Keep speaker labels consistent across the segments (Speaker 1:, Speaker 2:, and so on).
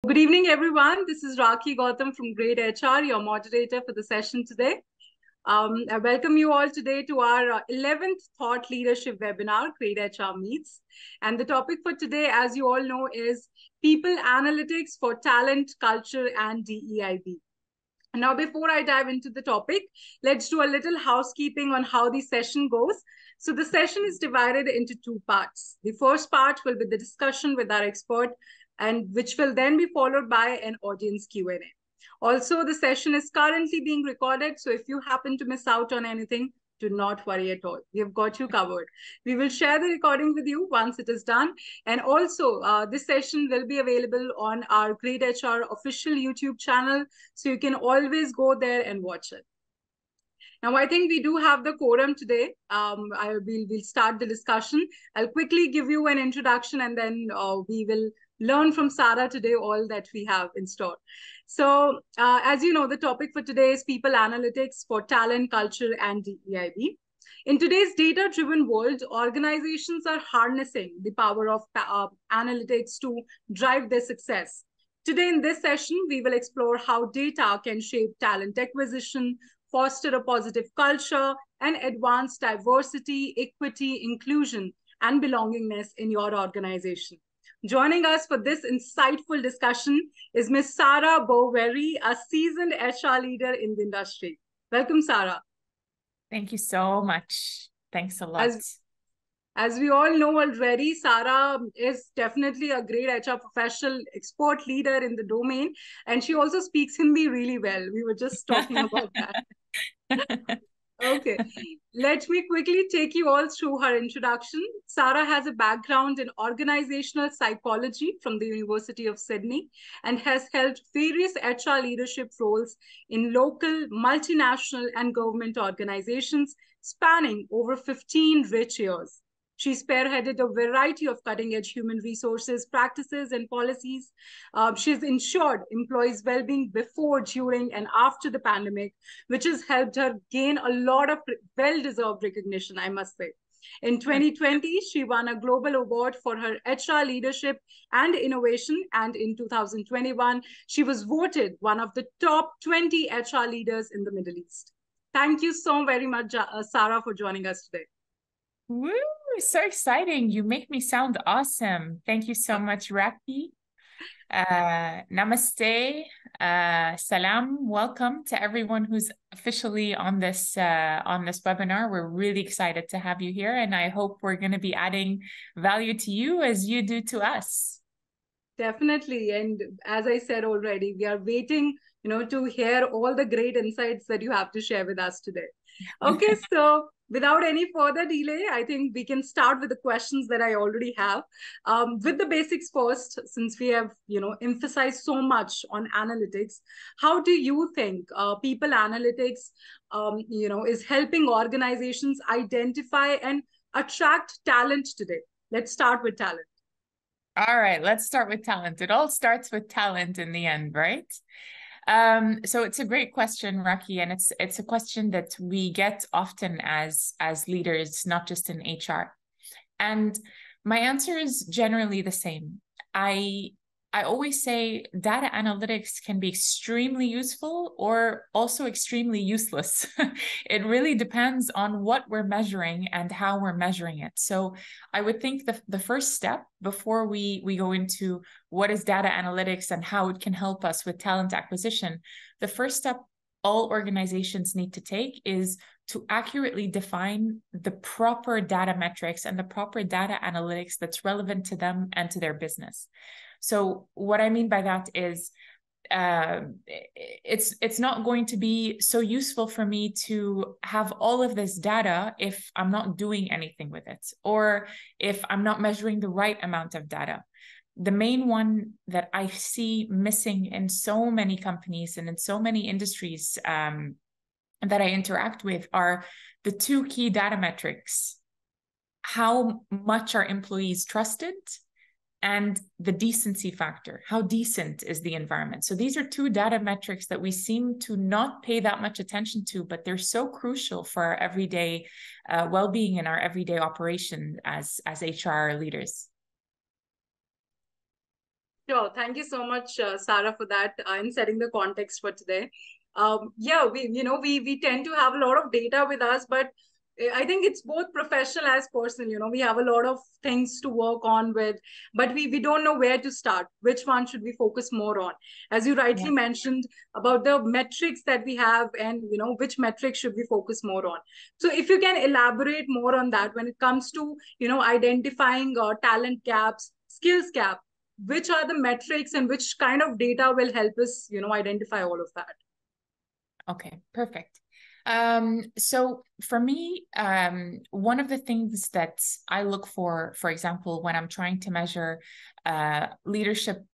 Speaker 1: Good evening, everyone. This is Rakhi Gautam from greytHR, your moderator for the session today. I welcome you all today to our 11th Thought Leadership webinar, greytHR Meets. And the topic for today, as you all know, is People Analytics for Talent, Culture, and DEIB. Now, before I dive into the topic, let's do a little housekeeping on how the session goes. So the session is divided into two parts. The first part will be the discussion with our expert, and which will then be followed by an audience Q&A. Also, the session is currently being recorded, so if you happen to miss out on anything, do not worry at all. We have got you covered. We will share the recording with you once it is done. And also, this session will be available on our greytHR official YouTube channel, so you can always go there and watch it. Now, I think we do have the quorum today. We'll start the discussion. I'll quickly give you an introduction, and then we will learn from Sara today all that we have in store. So as you know, the topic for today is People Analytics for Talent, Culture, and DEIB. In today's data-driven world, organizations are harnessing the power of analytics to drive their success. Today in this session, we will explore how data can shape talent acquisition, foster a positive culture, and advance diversity, equity, inclusion, and belongingness in your organization. Joining us for this insightful discussion is Ms. Sara Boueri, a seasoned HR leader in the industry. Welcome, Sara.
Speaker 2: Thank you so much. Thanks a lot.
Speaker 1: As we all know already, Sara is definitely a great HR professional, expert leader in the domain, and she also speaks Hindi really well. We were just talking about that. Okay, let me quickly take you all through her introduction. Sara has a background in organizational psychology from the University of Sydney and has held various HR leadership roles in local, multinational, and government organizations spanning over 15 rich years. She spearheaded a variety of cutting-edge human resources practices and policies. She's ensured employees' well-being before, during, and after the pandemic, which has helped her gain a lot of well-deserved recognition, I must say. In 2020, she won a global award for her HR leadership and innovation. And in 2021, she was voted one of the top 20 HR leaders in the Middle East. Thank you so very much, Sara, for joining us today.
Speaker 2: Woo, so exciting. You make me sound awesome. Thank you so much, Rakhi. Namaste, salam, welcome to everyone who's officially on this webinar. We're really excited to have you here, and I hope we're going to be adding value to you as you do to us.
Speaker 1: Definitely. And as I said already, we are waiting, to hear all the great insights that you have to share with us today. Okay, so without any further delay, I think we can start with the questions that I already have. With the basics first, since we have, emphasized so much on analytics, how do you think people analytics, is helping organizations identify and attract talent today? Let's start with talent.
Speaker 2: All right, let's start with talent. It all starts with talent in the end, right? So it's a great question, Rakhi, and it's a question that we get often as leaders, not just in HR. And my answer is generally the same. I always say data analytics can be extremely useful or also extremely useless. It really depends on what we're measuring and how we're measuring it. So I would think the first step before we go into what is data analytics and how it can help us with talent acquisition, the first step all organizations need to take is to accurately define the proper data metrics and the proper data analytics that's relevant to them and to their business. So what I mean by that is it's not going to be so useful for me to have all of this data if I'm not doing anything with it, or if I'm not measuring the right amount of data. The main one that I see missing in so many companies and in so many industries that I interact with are the two key data metrics: how much are employees trusted, and the decency factor. How decent is the environment? So these are two data metrics that we seem to not pay that much attention to, but they're so crucial for our everyday well-being and our everyday operation as HR leaders.
Speaker 1: Sure. Thank you so much, Sara, for that and setting the context for today. We tend to have a lot of data with us, but I think it's both professional as personal. We have a lot of things to work on with, but we don't know where to start. Which one should we focus more on? As you rightly mentioned about the metrics that we have, and which metrics should we focus more on. So if you can elaborate more on that when it comes to identifying talent gaps, skills gap, which are the metrics and which kind of data will help us identify all of that?
Speaker 2: Okay, perfect. So for me, one of the things that I look for example, when I'm trying to measure leadership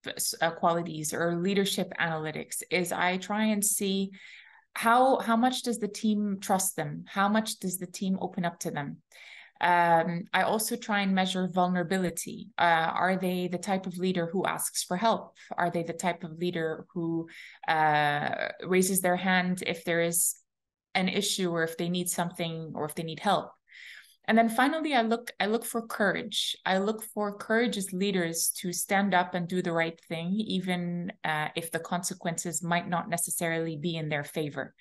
Speaker 2: qualities or leadership analytics, is I try and see how much does the team trust them? How much does the team open up to them? I also try and measure vulnerability. Are they the type of leader who asks for help? Are they the type of leader who raises their hand if there is an issue, or if they need something, or if they need help? And then finally, I look for courage. I look for courageous leaders to stand up and do the right thing, even if the consequences might not necessarily be in their favor.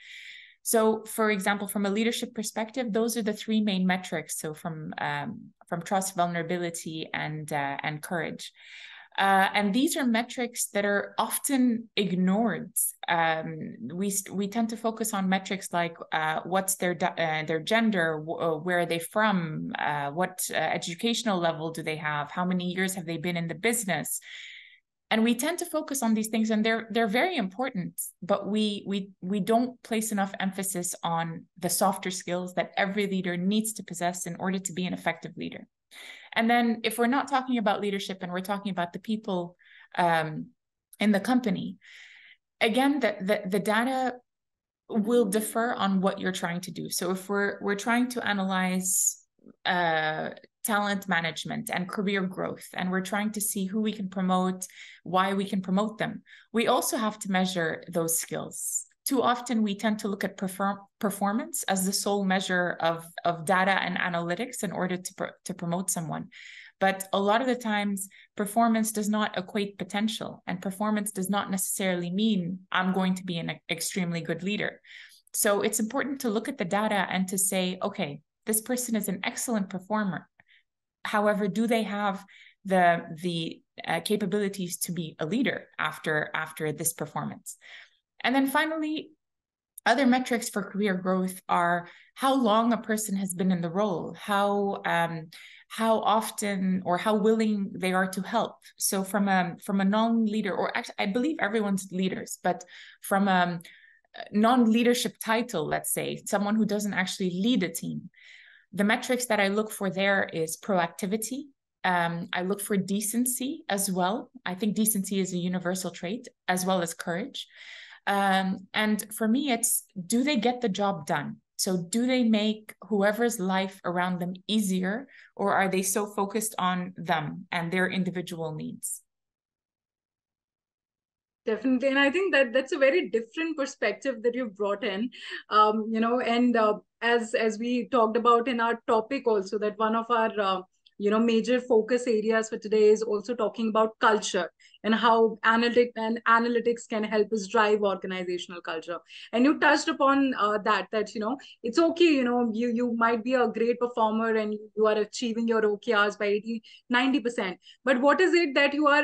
Speaker 2: So, for example, from a leadership perspective, those are the three main metrics. So, from trust, vulnerability, and courage. And these are metrics that are often ignored. We tend to focus on metrics like what's their gender, where are they from, what educational level do they have, how many years have they been in the business. And we tend to focus on these things, and they're very important, but we don't place enough emphasis on the softer skills that every leader needs to possess in order to be an effective leader. And then if we're not talking about leadership and we're talking about the people in the company, again, the data will differ on what you're trying to do. So if we're trying to analyze talent management and career growth, and we're trying to see who we can promote, why we can promote them, we also have to measure those skills. Too often we tend to look at performance as the sole measure of data and analytics in order to promote someone. But a lot of the times, performance does not equate potential, and performance does not necessarily mean I'm going to be an extremely good leader. So it's important to look at the data and to say, okay, this person is an excellent performer. However, do they have the capabilities to be a leader after this performance? And then finally, other metrics for career growth are how long a person has been in the role, how often or how willing they are to help. So from a non-leader, or actually, I believe everyone's leaders, but from a non-leadership title, let's say, someone who doesn't actually lead a team, the metrics that I look for there is proactivity. I look for decency as well. I think decency is a universal trait, as well as courage. And for me, it's, do they get the job done? So do they make whoever's life around them easier, or are they so focused on them and their individual needs?
Speaker 1: Definitely. And I think that that's a very different perspective that you've brought in, and as we talked about in our topic also, that one of our, major focus areas for today is also talking about culture and how analytics can help us drive organizational culture. And you touched upon that it's okay, you might be a great performer and you are achieving your OKRs by 80-90%, but what is it that you are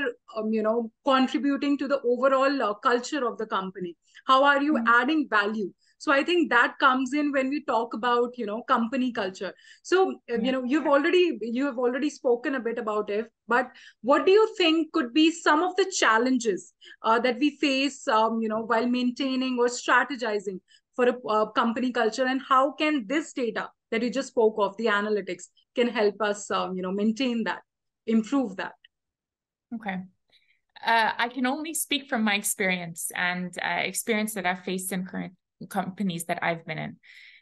Speaker 1: contributing to the overall culture of the company? How are you adding value? So I think that comes in when we talk about company culture. So you have already spoken a bit about it, but what do you think could be some of the challenges that we face while maintaining or strategizing for a company culture, and how can this data that you just spoke of, the analytics, can help us maintain that, improve that?
Speaker 2: Okay. I can only speak from my experience and experience that I've faced in current companies that I've been in.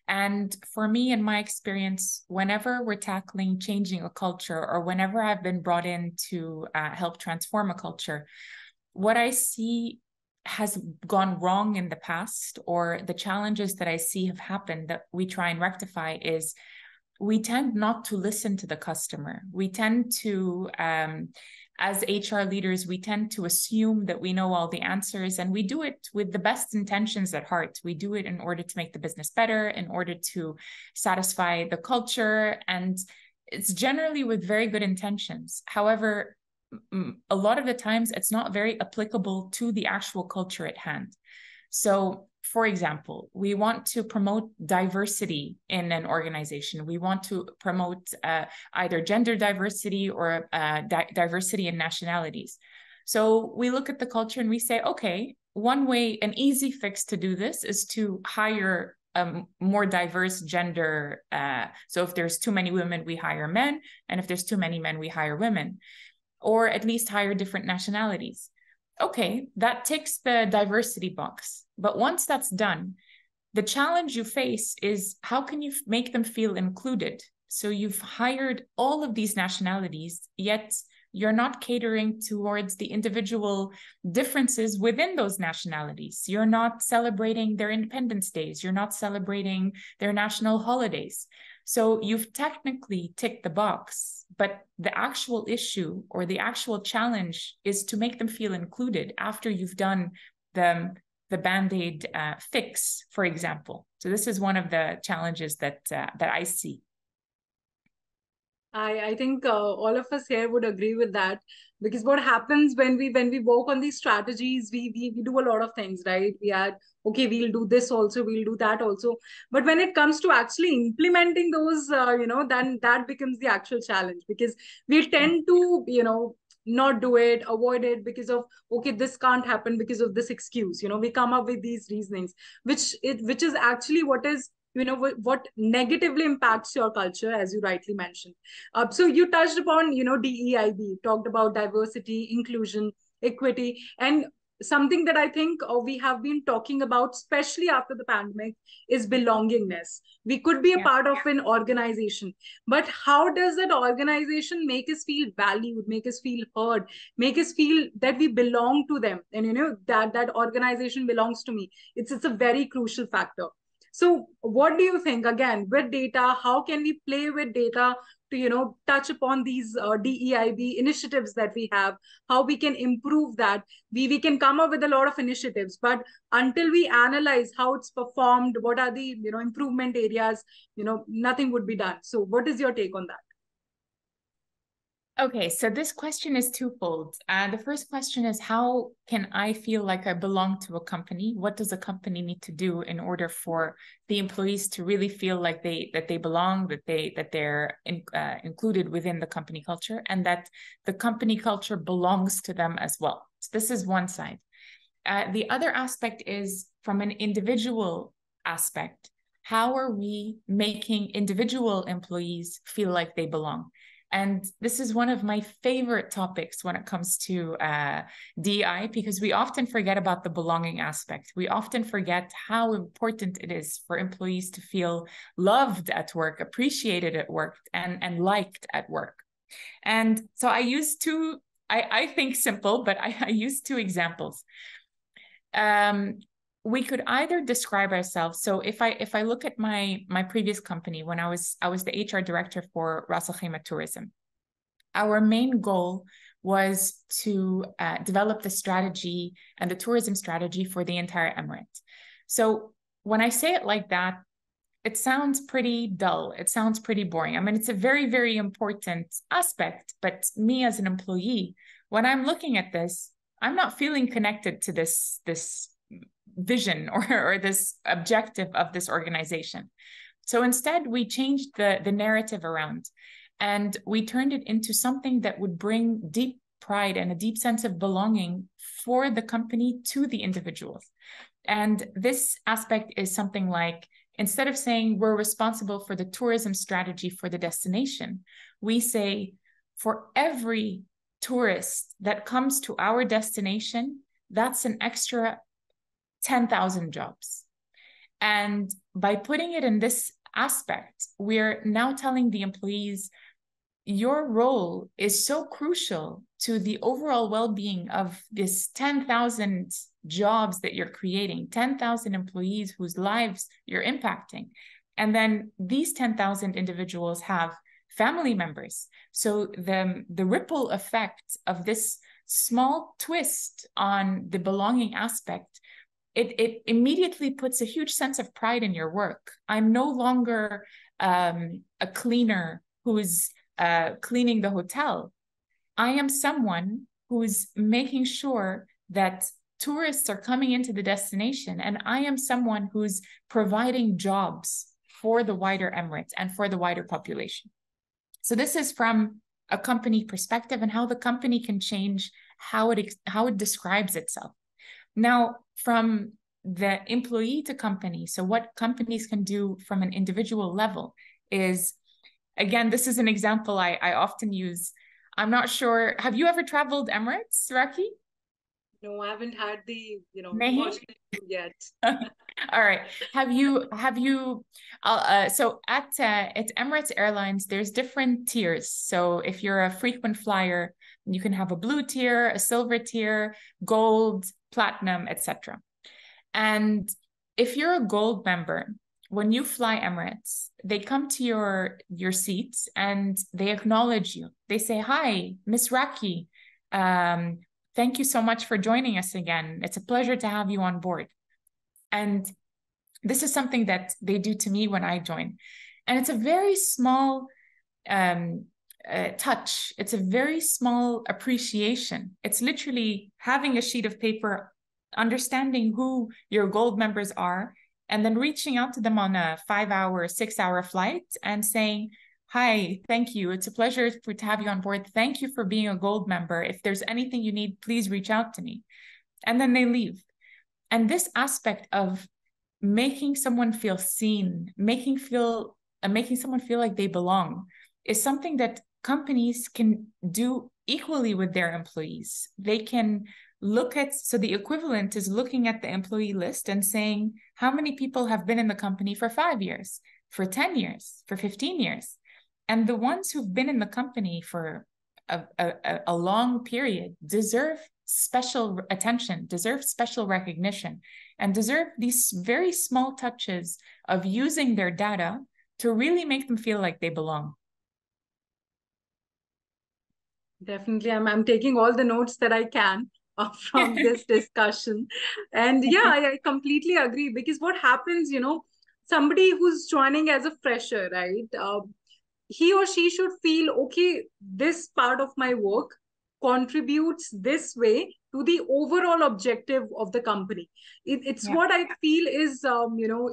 Speaker 2: And for me, in my experience, whenever we're tackling changing a culture, or whenever I've been brought in to help transform a culture, what I see has gone wrong in the past, or the challenges that I see have happened that we try and rectify, is we tend not to listen to the customer. We tend to as HR leaders, we tend to assume that we know all the answers, and we do it with the best intentions at heart. We do it in order to make the business better, in order to satisfy the culture, and it's generally with very good intentions. However, a lot of the times it's not very applicable to the actual culture at hand. So, for example, we want to promote diversity in an organization. We want to promote either gender diversity or diversity in nationalities. So we look at the culture and we say, okay, one way, an easy fix to do this is to hire a more diverse gender. So if there's too many women, we hire men. And if there's too many men, we hire women, or at least hire different nationalities. Okay, that ticks the diversity box. But once that's done, the challenge you face is how can you make them feel included? So you've hired all of these nationalities, yet you're not catering towards the individual differences within those nationalities. You're not celebrating their independence days. You're not celebrating their national holidays. So you've technically ticked the box, but the actual issue or the actual challenge is to make them feel included after you've done the Band-Aid fix, for example. So this is one of the challenges that I see.
Speaker 1: I think all of us here would agree with that, because what happens when we work on these strategies, we do a lot of things, right? We add, okay, we'll do this also, we'll do that also, but when it comes to actually implementing those, then that becomes the actual challenge, because we tend to not do it, avoid it because of, okay, this can't happen because of this excuse. We come up with these reasonings, which is actually what negatively impacts your culture, as you rightly mentioned. So you touched upon, DEIB, talked about diversity, inclusion, equity, and something that I think we have been talking about, especially after the pandemic, is belongingness. We could be a part of an organization, but how does that organization make us feel valued, make us feel heard, make us feel that we belong to them, and that organization belongs to me? It's a very crucial factor. So what do you think, again, with data, how can we play with data to, touch upon these DEIB initiatives that we have, how we can improve that? We can come up with a lot of initiatives, but until we analyze how it's performed, what are the, improvement areas, nothing would be done. So what is your take on that?
Speaker 2: Okay, so this question is twofold. The first question is, how can I feel like I belong to a company? What does a company need to do in order for the employees to really feel like they belong, that they're included within the company culture, and that the company culture belongs to them as well? So this is one side. The other aspect is from an individual aspect. How are we making individual employees feel like they belong? And this is one of my favorite topics when it comes to DEI, because we often forget about the belonging aspect. We often forget how important it is for employees to feel loved at work, appreciated at work, and liked at work. And so I use two, I think simple, but I use two examples. We could either describe ourselves. So if I look at my previous company, when I was the HR director for Ras Al Khaimah Tourism, our main goal was to develop the strategy and the tourism strategy for the entire emirate. So when I say it like that, it sounds pretty dull. It sounds pretty boring. I mean, it's a very, very important aspect, but me as an employee, when I'm looking at this, I'm not feeling connected to this vision or this objective of this organization. So instead, we changed the narrative around, and we turned it into something that would bring deep pride and a deep sense of belonging for the company to the individuals. And this aspect is something like, instead of saying we're responsible for the tourism strategy for the destination, we say for every tourist that comes to our destination, that's an extra 10,000 jobs. And by putting it in this aspect, we're now telling the employees, your role is so crucial to the overall well-being of this 10,000 jobs that you're creating, 10,000 employees whose lives you're impacting. And then these 10,000 individuals have family members. So the ripple effect of this small twist on the belonging aspect, it immediately puts a huge sense of pride in your work. I'm no longer a cleaner who's cleaning the hotel. I am someone who's making sure that tourists are coming into the destination, and I am someone who's providing jobs for the wider Emirates and for the wider population. So this is from a company perspective and how the company can change how it describes itself. Now, from the employee to company, so what companies can do from an individual level is, again, this is an example I often use. I'm not sure, have you ever traveled Emirates, Raki?
Speaker 1: No, I haven't had the,
Speaker 2: Nahi?
Speaker 1: opportunity yet.
Speaker 2: All right. So at Emirates Airlines, there's different tiers. So if you're a frequent flyer, you can have a blue tier, a silver tier, gold, platinum, etc. And if you're a gold member, when you fly Emirates, they come to your seats and they acknowledge you. They say, "Hi, Miss Raki. Thank you so much for joining us again. It's a pleasure to have you on board." And this is something that they do to me when I join. And it's a very small touch. It's a very small appreciation. It's literally having a sheet of paper, understanding who your gold members are, and then reaching out to them on a 5-hour, 6-hour flight and saying, "Hi, thank you. It's a pleasure to have you on board. Thank you for being a gold member. If there's anything you need, please reach out to me." And then they leave. And this aspect of making someone feel seen, making someone feel like they belong, is something that companies can do equally with their employees. They can so the equivalent is looking at the employee list and saying, how many people have been in the company for 5 years, for 10 years, for 15 years? And the ones who've been in the company for a long period deserve special attention, deserve special recognition, and deserve these very small touches of using their data to really make them feel like they belong.
Speaker 1: Definitely. I'm taking all the notes that I can from this discussion. And yeah, I completely agree, because what happens, somebody who's joining as a fresher, right? He or she should feel, okay, this part of my work contributes this way to the overall objective of the company. It's what I feel is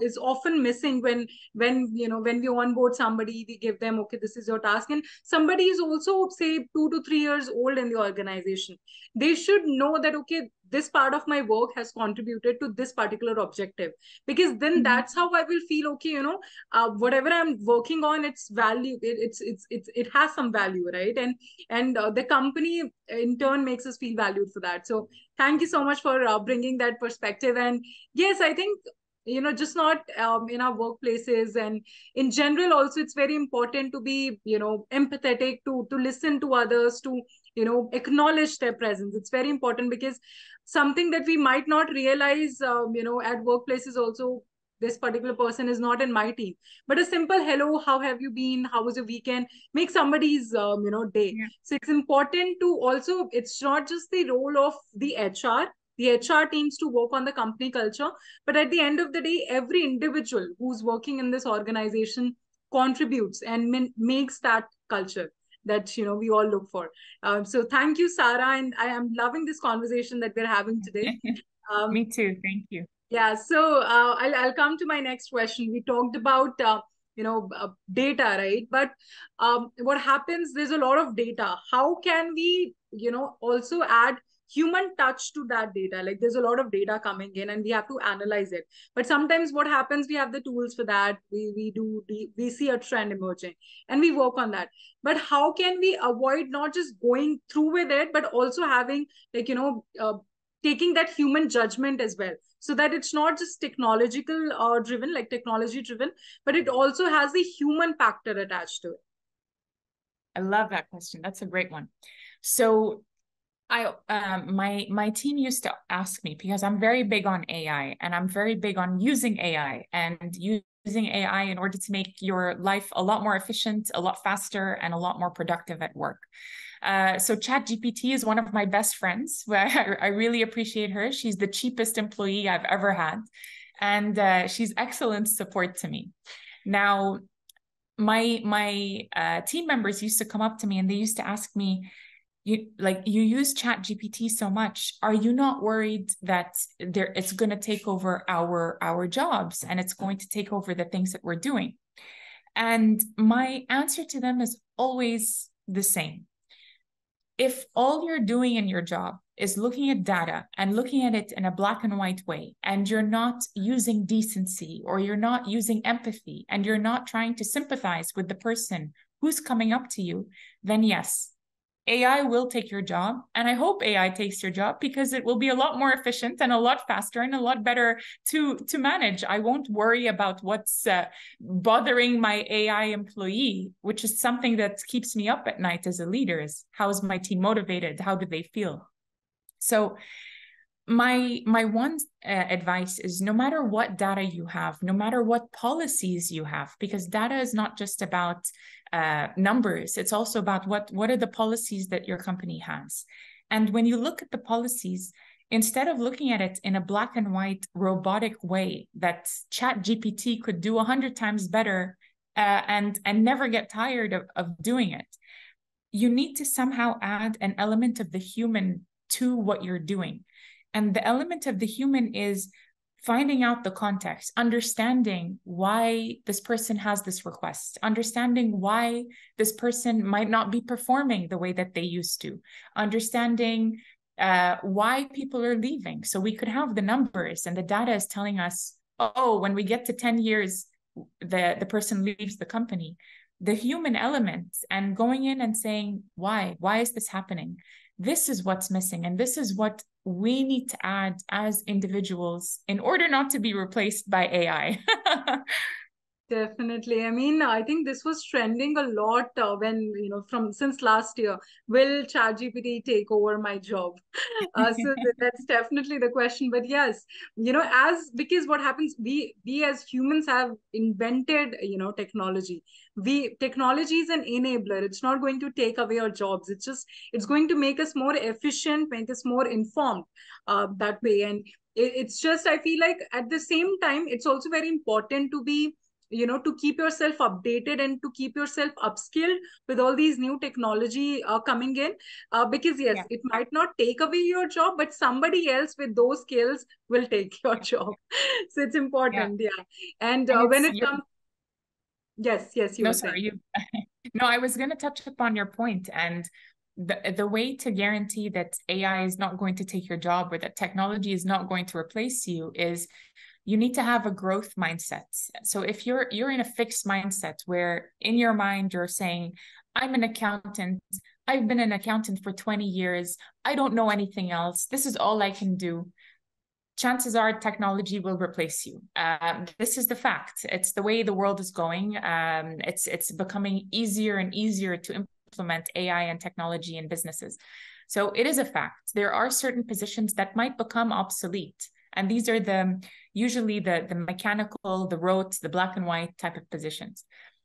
Speaker 1: is often missing when we onboard somebody. We give them, okay, this is your task, and somebody is also, say, 2 to 3 years old in the organization. They should know that, okay, this part of my work has contributed to this particular objective, because then that's how I will feel, okay, whatever I'm working on, it's value, it has some value, right? And the company in turn makes us feel valued for that. So thank you so much for bringing that perspective. And yes, I think just not in our workplaces, and in general also, it's very important to be empathetic, to listen to others, to acknowledge their presence. It's very important, because something that we might not realize at workplaces also, this particular person is not in my team, but a simple hello, how have you been, how was your weekend, make somebody's day. So it's important to also, it's not just the role of the HR teams to work on the company culture, but at the end of the day, every individual who's working in this organization contributes and makes that culture that we all look for. So thank you, Sara, and I am loving this conversation that we're having today.
Speaker 2: Me too. Thank you.
Speaker 1: Yeah, so I'll come to my next question. We talked about data, right? But what happens? There's a lot of data. How can we also add human touch to that data? Like, there's a lot of data coming in, and we have to analyze it. But sometimes what happens? We have the tools for that. We see a trend emerging, and we work on that. But how can we avoid not just going through with it, but also having taking that human judgment as well, so that it's not just technological driven, like technology driven, but it also has the human factor attached to it?
Speaker 2: I love that question. That's a great one. So my team used to ask me, because I'm very big on AI and I'm very big on using AI and using AI in order to make your life a lot more efficient, a lot faster, and a lot more productive at work. So ChatGPT is one of my best friends. I really appreciate her. She's the cheapest employee I've ever had. And she's excellent support to me. Now, my team members used to come up to me and they used to ask me, you use ChatGPT so much. Are you not worried that it's going to take over our jobs and it's going to take over the things that we're doing? And my answer to them is always the same. If all you're doing in your job is looking at data and looking at it in a black and white way, and you're not using decency or you're not using empathy and you're not trying to sympathize with the person who's coming up to you, then yes, AI will take your job. And I hope AI takes your job because it will be a lot more efficient and a lot faster and a lot better to manage. I won't worry about what's bothering my AI employee, which is something that keeps me up at night as a leader, is how is my team motivated? How do they feel? So my one advice is, no matter what data you have, no matter what policies you have, because data is not just about numbers, it's also about what are the policies that your company has. And when you look at the policies, instead of looking at it in a black and white robotic way that ChatGPT could do 100 times better and never get tired of doing it, you need to somehow add an element of the human to what you're doing. And the element of the human is finding out the context, understanding why this person has this request, understanding why this person might not be performing the way that they used to, understanding why people are leaving. So we could have the numbers and the data is telling us, oh, when we get to 10 years, the person leaves the company. The human element and going in and saying, why is this happening? This is what's missing. And this is what we need to add as individuals in order not to be replaced by AI.
Speaker 1: Definitely. I mean, I think this was trending a lot when, since last year, will ChatGPT take over my job? So that's definitely the question. But yes, because what happens, we as humans have invented, technology. Technology is an enabler. It's not going to take away our jobs. It's going to make us more efficient, make us more informed that way. And it's just, I feel like at the same time, it's also very important to be, to keep yourself updated and to keep yourself upskilled with all these new technology coming in, because yes, it might not take away your job, but somebody else with those skills will take your job. So it's important. And when it comes, yes, you
Speaker 2: no,
Speaker 1: were
Speaker 2: sorry,
Speaker 1: saying.
Speaker 2: No, I was going to touch upon your point, and the way to guarantee that AI is not going to take your job or that technology is not going to replace you is you need to have a growth mindset. So if you're in a fixed mindset where in your mind you're saying, I'm an accountant, I've been an accountant for 20 years, I don't know anything else, this is all I can do, chances are technology will replace you. This is the fact. It's the way the world is going. It's becoming easier and easier to implement AI and technology in businesses. So it is a fact. There are certain positions that might become obsolete. And these are usually the mechanical, the rote, the black and white type of positions.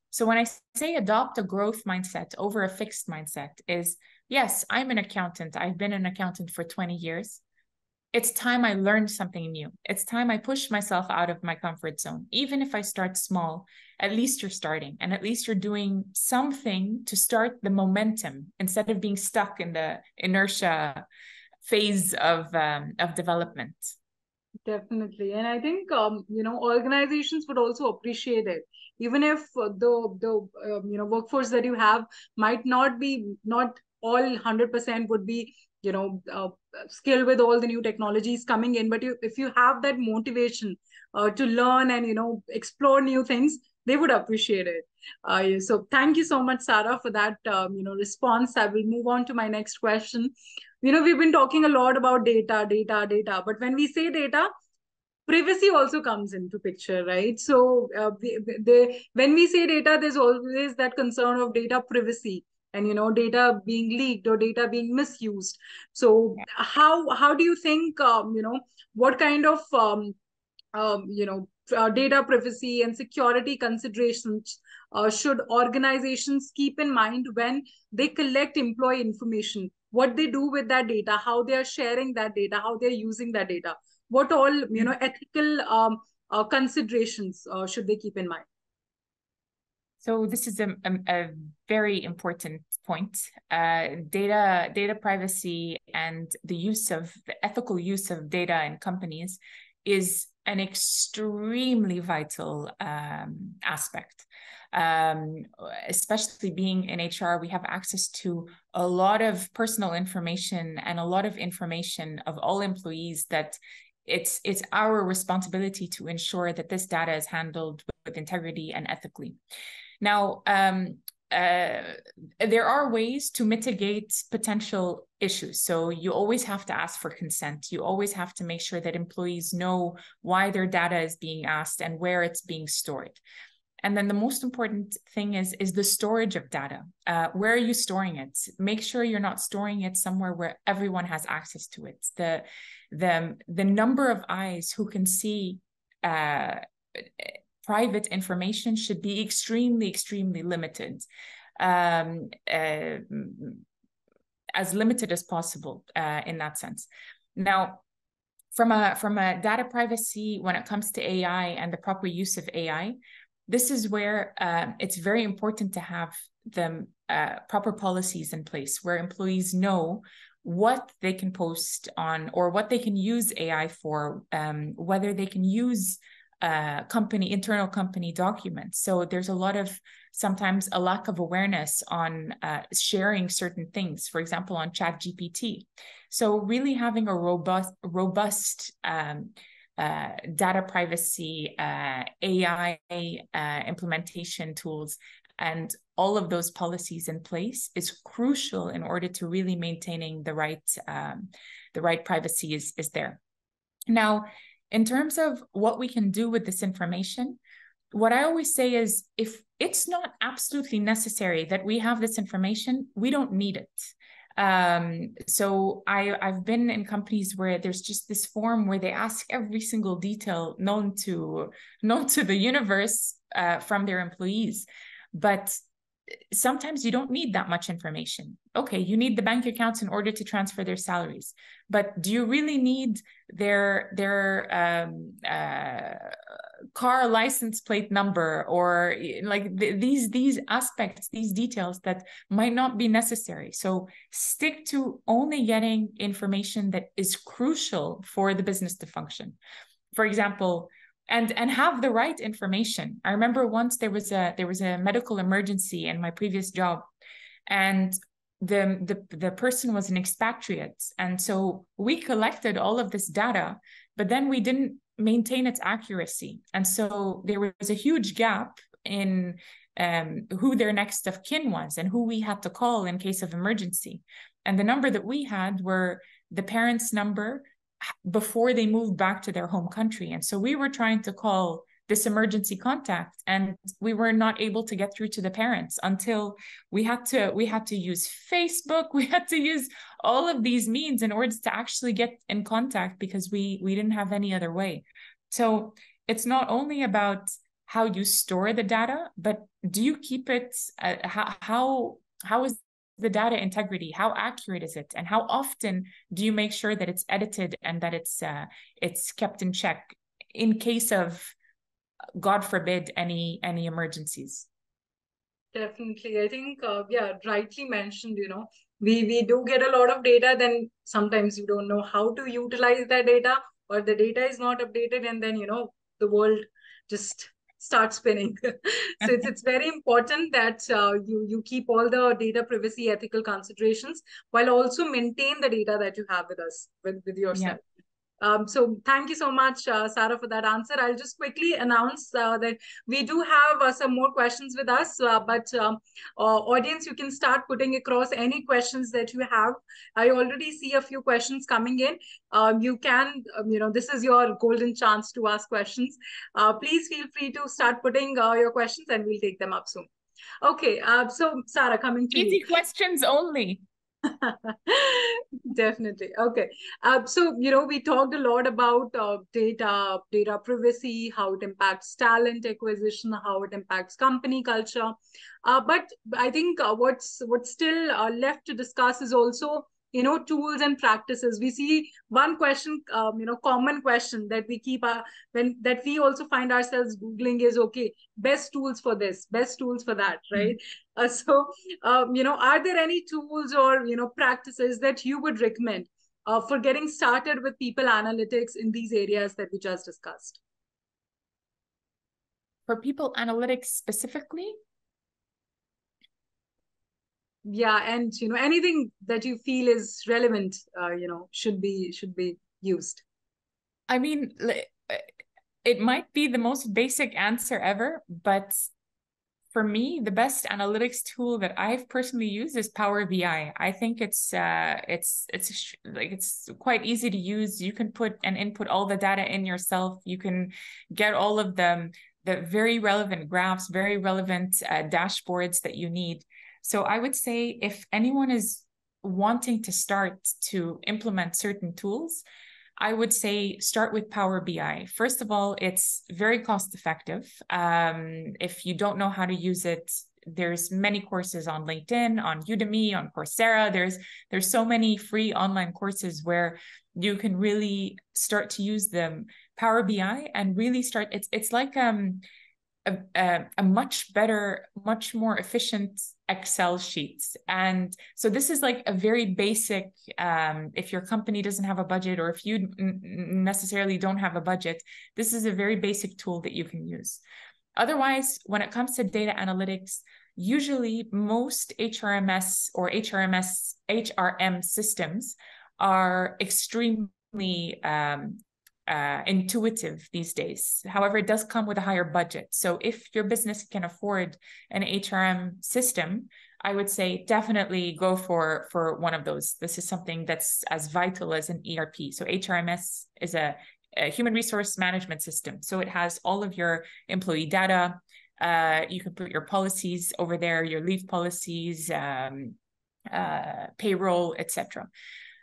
Speaker 2: So when I say adopt a growth mindset over a fixed mindset is, yes, I'm an accountant. I've been an accountant for 20 years. It's time I learned something new. It's time I push myself out of my comfort zone. Even if I start small, at least you're starting and at least you're doing something to start the momentum instead of being stuck in the inertia phase of development.
Speaker 1: Definitely. And I think, organizations would also appreciate it. Even if the workforce that you have might not all 100% would be, skilled with all the new technologies coming in. But if you have that motivation to learn and, explore new things, they would appreciate it. So thank you so much, Sara, for that, response. I will move on to my next question. We've been talking a lot about data, but when we say data, privacy also comes into picture, right? So when we say data, there's always that concern of data privacy and, data being leaked or data being misused. So how do you think, what kind of data privacy and security considerations should organizations keep in mind when they collect employee information? What they do with that data, how they are sharing that data, how they're using that data, what all ethical considerations should they keep in mind?
Speaker 2: So this is a very important point. Data privacy and the ethical use of data in companies is an extremely vital aspect. Especially being in HR, we have access to a lot of personal information and a lot of information of all employees that it's our responsibility to ensure that this data is handled with integrity and ethically. Now, there are ways to mitigate potential issues. So you always have to ask for consent. You always have to make sure that employees know why their data is being asked and where it's being stored. And then the most important thing is the storage of data. Where are you storing it? Make sure you're not storing it somewhere where everyone has access to it. The number of eyes who can see private information should be extremely limited, as limited as possible in that sense. Now, from a data privacy, when it comes to AI and the proper use of AI, this is where it's very important to have the proper policies in place where employees know what they can post on or what they can use AI for, whether they can use internal company documents. So there's a lot of sometimes a lack of awareness on sharing certain things, for example, on ChatGPT. So really having a robust data privacy, AI implementation tools, and all of those policies in place is crucial in order to really maintaining the right privacy is there. Now, in terms of what we can do with this information, what I always say is if it's not absolutely necessary that we have this information, we don't need it. So I've been in companies where there's just this form where they ask every single detail known to the universe from their employees. But sometimes you don't need that much information. Okay, you need the bank accounts in order to transfer their salaries, but do you really need their car license plate number, or like these aspects, these details that might not be necessary? So stick to only getting information that is crucial for the business to function. For example, and have the right information. I remember once there was a medical emergency in my previous job, and the person was an expatriate, and so we collected all of this data, but then we didn't maintain its accuracy, and so there was a huge gap in who their next of kin was and who we had to call in case of emergency. And the number that we had were the parents' number before they moved back to their home country. And so we were trying to call this emergency contact, and we were not able to get through to the parents until we had to use Facebook. We had to use all of these means in order to actually get in contact, because we didn't have any other way. So it's not only about how you store the data, but do you keep it, how is the data integrity? How accurate is it? And how often do you make sure that it's edited and that it's kept in check in case of, God forbid, any emergencies?
Speaker 1: Definitely. I think, rightly mentioned, we do get a lot of data, then sometimes you don't know how to utilize that data, or the data is not updated, and then, the world just start spinning. So it's very important that you keep all the data privacy ethical considerations while also maintain the data that you have with us, with yourself. Yeah. So thank you so much, Sara, for that answer. I'll just quickly announce that we do have some more questions with us, but audience, you can start putting across any questions that you have. I already see a few questions coming in. You can, this is your golden chance to ask questions. Please feel free to start putting your questions, and we'll take them up soon. Okay, so Sara, coming to you.
Speaker 2: Easy questions only.
Speaker 1: Definitely. Okay. So, we talked a lot about data privacy, how it impacts talent acquisition, how it impacts company culture. But I think what's still left to discuss is also, tools and practices. We see one question, common question that we keep that we also find ourselves Googling is, okay, best tools for this, best tools for that, right? Are there any tools or, practices that you would recommend for getting started with people analytics in these areas that we just discussed?
Speaker 2: For people analytics specifically?
Speaker 1: Yeah, and, anything that you feel is relevant, should be used.
Speaker 2: I mean, it might be the most basic answer ever, but for me, the best analytics tool that I've personally used is Power BI. I think it's quite easy to use. You can put and input all the data in yourself. You can get all of the very relevant graphs, very relevant dashboards that you need. So I would say if anyone is wanting to start to implement certain tools, I would say start with Power BI. First of all, it's very cost effective. If you don't know how to use it, there's many courses on LinkedIn, on Udemy, on Coursera. There's so many free online courses where you can really start to use the Power BI and really start. It's like a much better, much more efficient Excel sheet. And so this is like a very basic, if your company doesn't have a budget or if you necessarily don't have a budget, this is a very basic tool that you can use. Otherwise, when it comes to data analytics, usually most HRMS or HRM systems are extremely intuitive these days. However, it does come with a higher budget. So if your business can afford an HRM system, I would say definitely go for one of those. This is something that's as vital as an ERP. So HRMS is a human resource management system. So it has all of your employee data. You can put your policies over there, your leave policies, payroll, etc.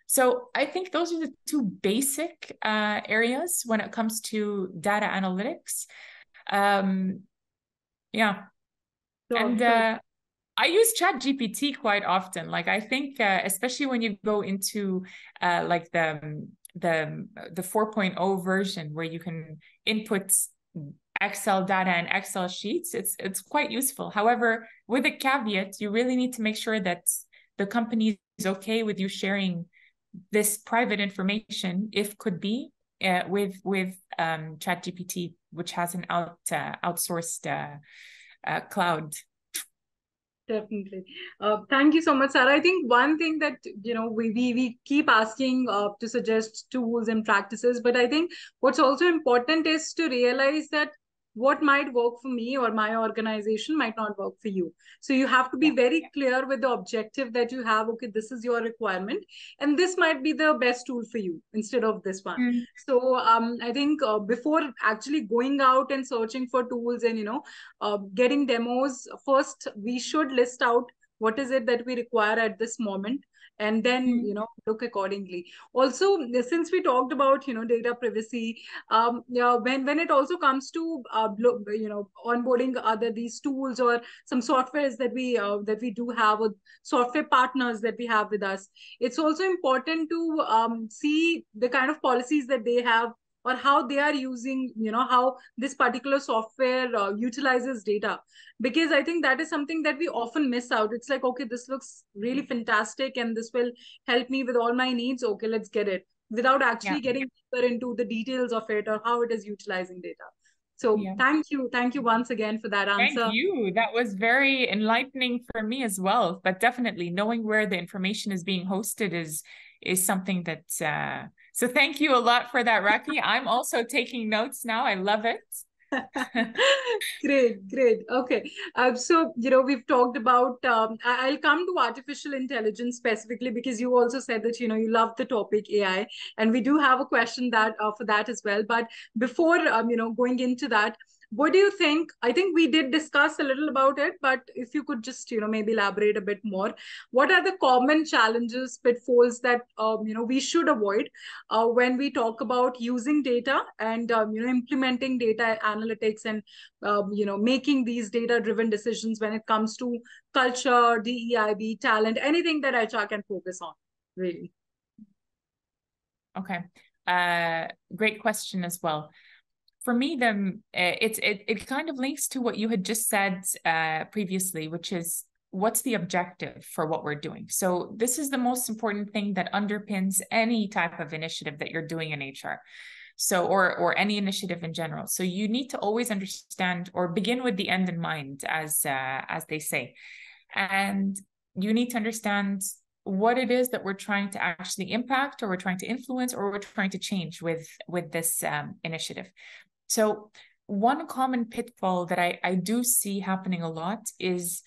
Speaker 2: So I think those are the two basic areas when it comes to data analytics. Yeah.
Speaker 1: Sure,
Speaker 2: and
Speaker 1: sure.
Speaker 2: I use ChatGPT quite often. Like I think, especially when you go into like the 4.0 version where you can input Excel data and Excel sheets, it's quite useful. However, with a caveat, you really need to make sure that the company is okay with you sharing this private information, if could be, with ChatGPT, which has an outsourced cloud.
Speaker 1: Definitely. Thank you so much, Sara. I think one thing that, we keep asking to suggest tools and practices, but I think what's also important is to realize that what might work for me or my organization might not work for you. So you have to be very clear with the objective that you have. Okay, this is your requirement, and this might be the best tool for you instead of this one. So I think before actually going out and searching for tools and, getting demos, first we should list out what is it that we require at this moment, and then, look accordingly. Also, since we talked about, data privacy, when it also comes to onboarding other these tools or some softwares that we do have, or software partners that we have with us, it's also important to see the kind of policies that they have, or how they are using, how this particular software utilizes data. Because I think that is something that we often miss out. It's like, okay, this looks really fantastic and this will help me with all my needs. Okay, let's get it, without actually getting deeper into the details of it or how it is utilizing data. So thank you once again for that answer.
Speaker 2: Thank you. That was very enlightening for me as well. But definitely knowing where the information is being hosted is something that so thank you a lot for that, Raki. I'm also taking notes now. I love it.
Speaker 1: Great. Okay. So, we've talked about, I'll come to artificial intelligence specifically, because you also said that, you love the topic AI, and we do have a question that for that as well. But before, going into that, What do you think? I think we did discuss a little about it, but if you could just, maybe elaborate a bit more. What are the common challenges, pitfalls that, we should avoid when we talk about using data and, implementing data analytics and, making these data-driven decisions when it comes to culture, DEIB, talent, anything that HR can focus on, really?
Speaker 2: Okay. Great question as well. For me, it kind of links to what you had just said previously, which is what's the objective for what we're doing. So this is the most important thing that underpins any type of initiative that you're doing in HR. So, or any initiative in general. So you need to always understand or begin with the end in mind, as they say, and you need to understand what it is that we're trying to actually impact, or we're trying to influence, or we're trying to change with this initiative. So one common pitfall that I do see happening a lot is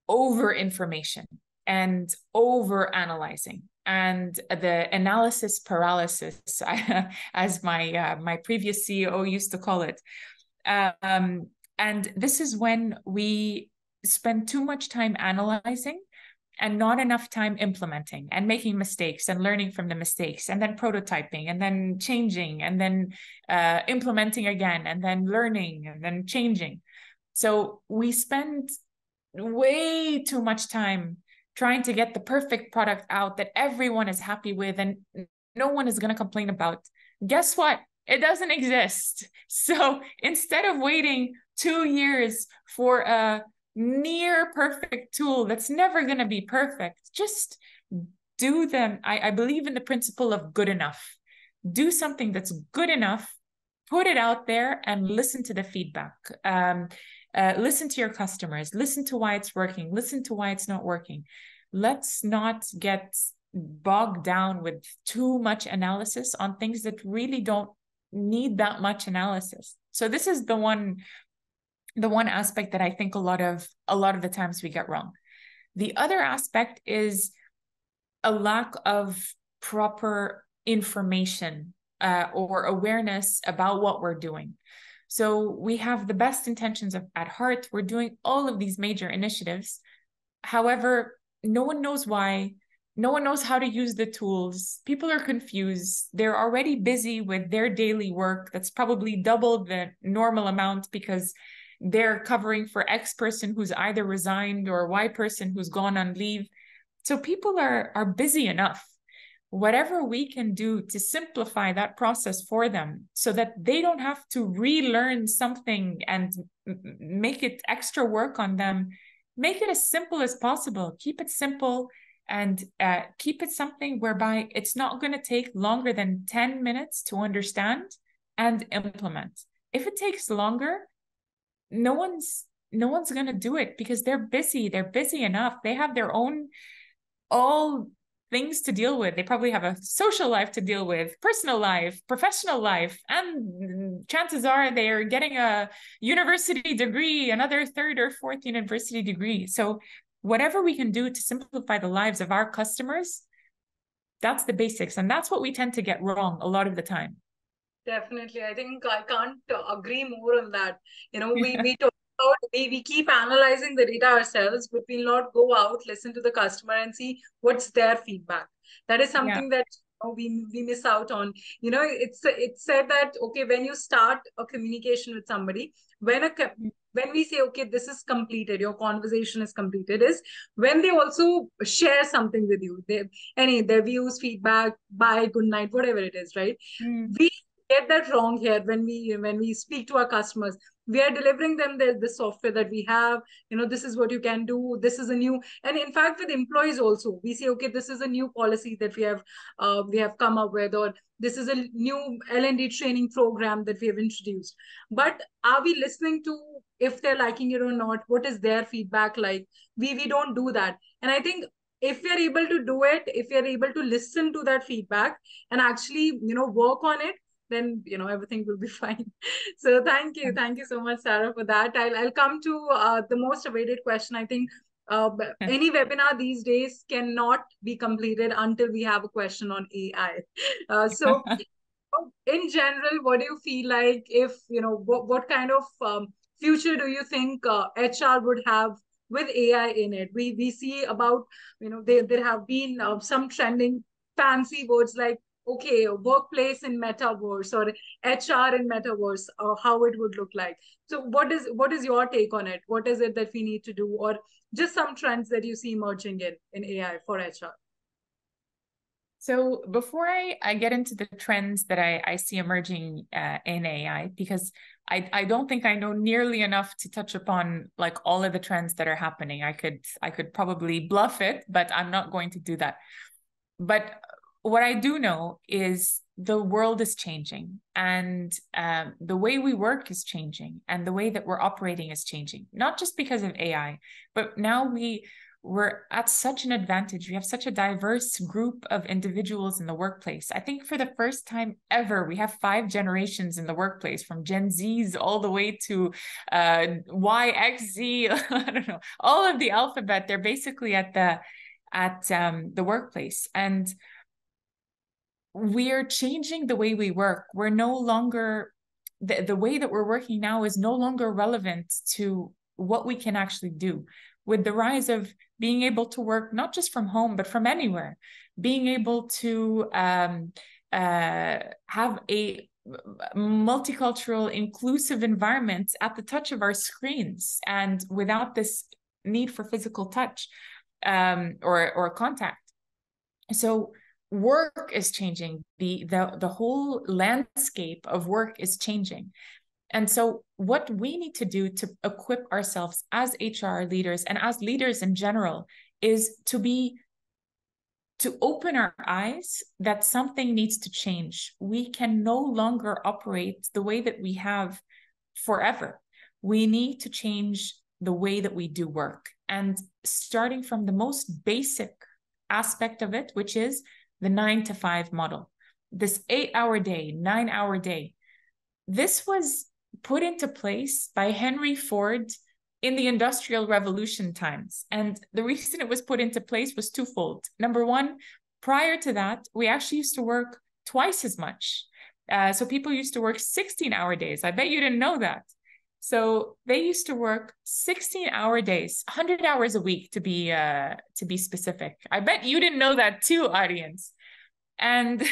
Speaker 2: over information and over analyzing, and the analysis paralysis, as my previous CEO used to call it. And this is when we spend too much time analyzing and not enough time implementing and making mistakes and learning from the mistakes, and then prototyping, and then changing, and then implementing again, and then learning, and then changing. So we spend way too much time trying to get the perfect product out that everyone is happy with and no one is going to complain about. Guess what? It doesn't exist. So instead of waiting 2 years for a near perfect tool that's never going to be perfect, just do them. I believe in the principle of good enough. Do something that's good enough, put it out there, and listen to the feedback. Listen to your customers, listen to why it's working, listen to why it's not working. Let's not get bogged down with too much analysis on things that really don't need that much analysis. So this is the one aspect that I think a lot of the times we get wrong. The other aspect is a lack of proper information or awareness about what we're doing. So we have the best intentions at heart. We're doing all of these major initiatives. However, no one knows why. No one knows how to use the tools. People are confused. They're already busy with their daily work that's probably double the normal amount because they're covering for X person who's either resigned or Y person who's gone on leave. So people are busy enough. Whatever we can do to simplify that process for them so that they don't have to relearn something and make it extra work on them, make it as simple as possible. Keep it simple and keep it something whereby it's not going to take longer than 10 minutes to understand and implement. If it takes longer, no one's going to do it because they're busy. They're busy enough. They have their own all things to deal with. They probably have a social life to deal with, personal life, professional life, and chances are they're getting a university degree, another 3rd or 4th university degree. So whatever we can do to simplify the lives of our customers, that's the basics. And that's what we tend to get wrong a lot of the time.
Speaker 1: Definitely. I think I can't agree more on that. We talk about, we keep analyzing the data ourselves, but we'll not go out, listen to the customer and see what's their feedback. That is something that we miss out on. It's said that, okay, when you start a communication with somebody, when we say, okay, this is completed, your conversation is completed, is when they also share something with you, their views, feedback, bye, good night, whatever it is, right? We get that wrong here when we speak to our customers. We are delivering them the software that we have. This is what you can do. This is a new, and in fact with employees also, we say, okay, this is a new policy that we have come up with, or this is a new L&D training program that we have introduced. But are we listening to if they're liking it or not? What is their feedback like? We don't do that. And I think if we are able to do it, if we are able to listen to that feedback and actually work on it, then everything will be fine. So thank you so much, Sara, for that. I'll come to the most awaited question. I think any webinar these days cannot be completed until we have a question on AI. So In general, what do you feel like, if, what kind of future do you think HR would have with AI in it? We see about, there have been some trending fancy words like, okay, workplace in metaverse or HR in metaverse, how it would look like. So what is your take on it? What is it that we need to do, or just some trends that you see emerging in AI for HR?
Speaker 2: So before I get into the trends that I see emerging in AI, because I don't think I know nearly enough to touch upon like all of the trends that are happening. I could probably bluff it, but I'm not going to do that. But what I do know is the world is changing, and the way we work is changing, and the way that we're operating is changing, not just because of AI, but now we're at such an advantage. We have such a diverse group of individuals in the workplace. I think for the first time ever, we have 5 generations in the workplace, from Gen Zs all the way to Y, X, Z, I don't know, all of the alphabet. They're basically at the workplace. And we're changing the way we work. We're no longer, the way that we're working now is no longer relevant to what we can actually do. With the rise of being able to work not just from home, but from anywhere, being able to have a multicultural, inclusive environment at the touch of our screens, and without this need for physical touch or contact. So work is changing. The whole landscape of work is changing. And so what we need to do to equip ourselves as HR leaders and as leaders in general is to open our eyes that something needs to change. We can no longer operate the way that we have forever. We need to change the way that we do work. And starting from the most basic aspect of it, which is the 9-to-5 model, this 8-hour day, 9-hour day. This was put into place by Henry Ford in the Industrial Revolution times. And the reason it was put into place was twofold. Number one, prior to that, we actually used to work twice as much. So people used to work 16-hour days. I bet you didn't know that. So they used to work 16-hour days, 100 hours a week to be specific. I bet you didn't know that too, audience. And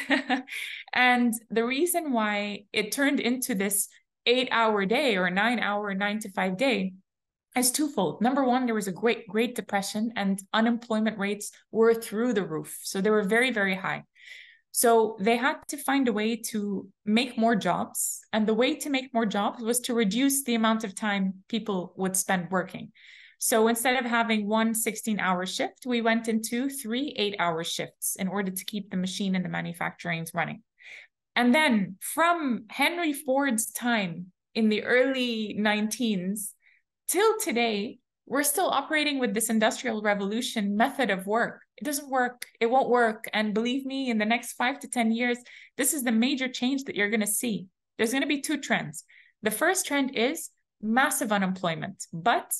Speaker 2: and the reason why it turned into this 8-hour day or 9-hour 9-to-5 day is twofold. Number one, there was a Great Depression, and unemployment rates were through the roof. So they were very, very high. So they had to find a way to make more jobs. And the way to make more jobs was to reduce the amount of time people would spend working. So instead of having one 16-hour shift, we went into 3 8-hour shifts in order to keep the machine and the manufacturing running. And then from Henry Ford's time in the early 19s till today, we're still operating with this Industrial Revolution method of work. It doesn't work. It won't work. And believe me, in the next 5 to 10 years, this is the major change that you're going to see. There's going to be 2 trends. The first trend is massive unemployment. But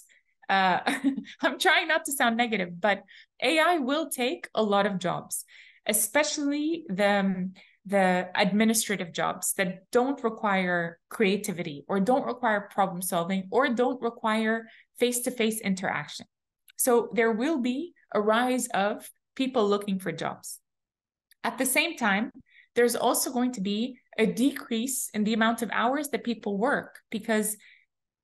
Speaker 2: I'm trying not to sound negative, but AI will take a lot of jobs, especially the administrative jobs that don't require creativity or don't require problem solving or don't require face-to-face interaction. So there will be a rise of people looking for jobs. At the same time, there's also going to be a decrease in the amount of hours that people work, because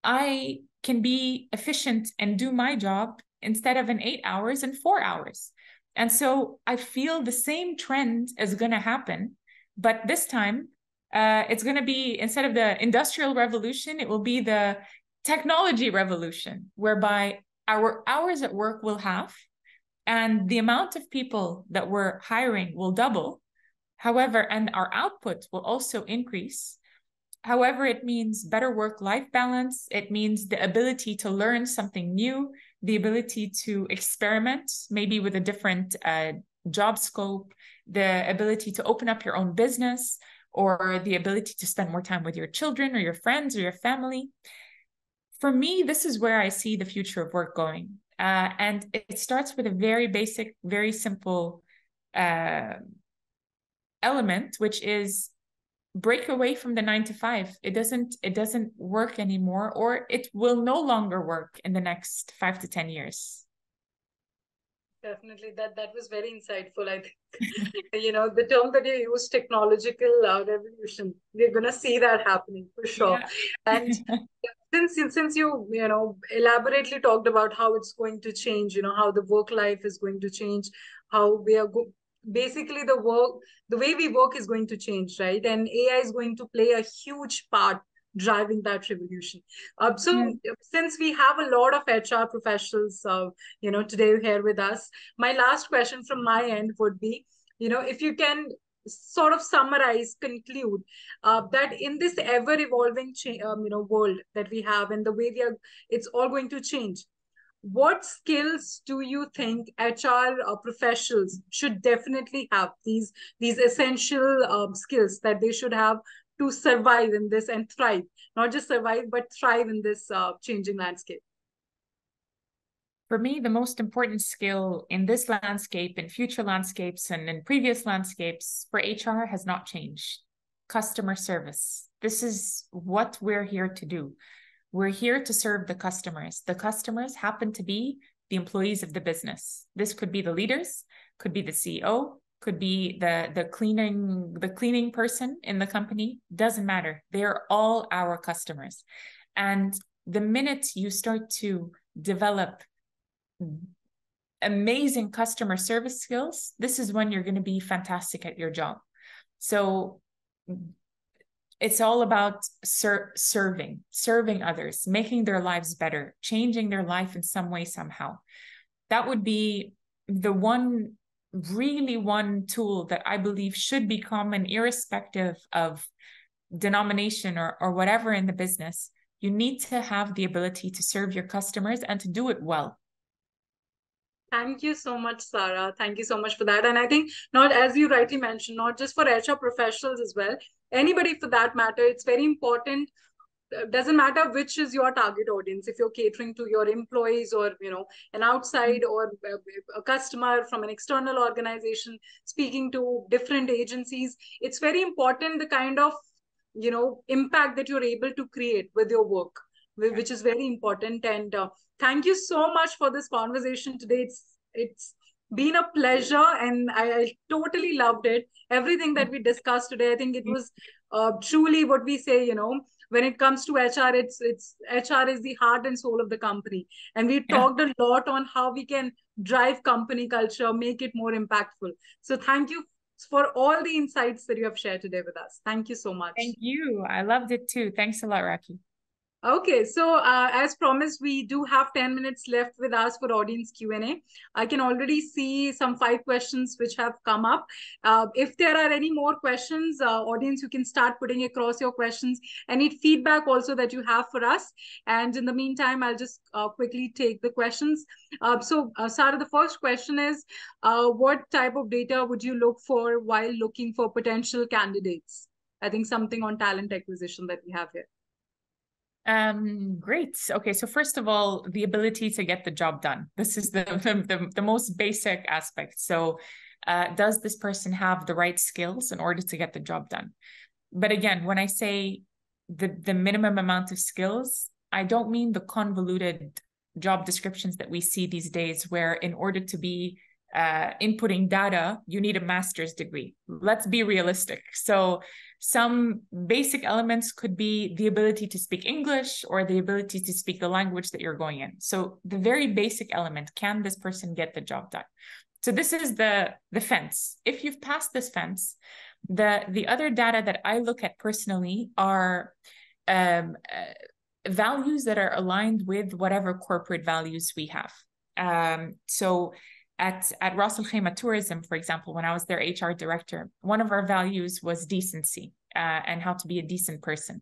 Speaker 2: I can be efficient and do my job instead of in 8 hours in 4 hours. And so I feel the same trend is going to happen, but this time it's going to be, instead of the Industrial Revolution, it will be the technology revolution, whereby our hours at work will halve and the amount of people that we're hiring will double. However, and our output will also increase. However, it means better work-life balance. It means the ability to learn something new, the ability to experiment, maybe with a different job scope, the ability to open up your own business, or the ability to spend more time with your children or your friends or your family. For me, this is where I see the future of work going. And it starts with a very basic, very simple element, which is break away from the 9 to 5. It doesn't work anymore, or it will no longer work in the next 5 to 10 years.
Speaker 1: Definitely, that was very insightful. I think the term that you use, technological revolution, we're gonna see that happening for sure.
Speaker 2: Yeah.
Speaker 1: And since you elaborately talked about how it's going to change, how the work life is going to change, how we are basically the way we work is going to change, right? And AI is going to play a huge part driving that revolution. So since we have a lot of HR professionals, today here with us, my last question from my end would be, if you can sort of summarize, conclude that in this ever evolving world that we have, and the way it's all going to change, what skills do you think HR professionals should definitely have, these essential skills that they should have to survive in this and thrive, not just survive but thrive in this changing landscape?
Speaker 2: For me, the most important skill in this landscape, in future landscapes, and in previous landscapes for HR has not changed. Customer service. This is what we're here to do. We're here to serve the customers. The customers happen to be the employees of the business. This could be the leaders, could be the CEO, could be the cleaning person in the company. Doesn't matter. They're all our customers. And the minute you start to develop amazing customer service skills, this is when you're going to be fantastic at your job. So it's all about serving others, making their lives better, changing their life in some way, somehow. That would be the one tool that I believe should be common, irrespective of denomination or whatever in the business. You need to have the ability to serve your customers and to do it well.
Speaker 1: Thank you so much, Sara. Thank you so much for that. And I think, not as you rightly mentioned, not just for HR professionals as well, anybody for that matter, it's very important. Doesn't matter which is your target audience, if you're catering to your employees or an outside or a customer from an external organization, speaking to different agencies, it's very important the kind of impact that you're able to create with your work, which is very important. And thank you so much for this conversation today. It's been a pleasure, and I totally loved it. Everything that we discussed today, I think it was truly what we say, when it comes to HR, it's HR is the heart and soul of the company. And we talked a lot on how we can drive company culture, make it more impactful. So thank you for all the insights that you have shared today with us. Thank you so much.
Speaker 2: Thank you. I loved it too. Thanks a lot, Raki.
Speaker 1: Okay, so as promised, we do have 10 minutes left with us for audience Q&A. I can already see some 5 questions which have come up. If there are any more questions, audience, you can start putting across your questions. Any feedback also that you have for us. And in the meantime, I'll just quickly take the questions. Sara, the first question is, what type of data would you look for while looking for potential candidates? I think something on talent acquisition that we have here.
Speaker 2: Great. Okay, so first of all, the ability to get the job done. This is the most basic aspect. So does this person have the right skills in order to get the job done? But again, when I say the minimum amount of skills, I don't mean the convoluted job descriptions that we see these days, where in order to be inputting data, you need a master's degree. Let's be realistic. So some basic elements could be the ability to speak English or the ability to speak the language that you're going in. So the very basic element, can this person get the job done? So this is the fence. If you've passed this fence, the other data that I look at personally are values that are aligned with whatever corporate values we have. So at Ras Al Khaimah Tourism, for example, when I was their HR director, one of our values was decency and how to be a decent person.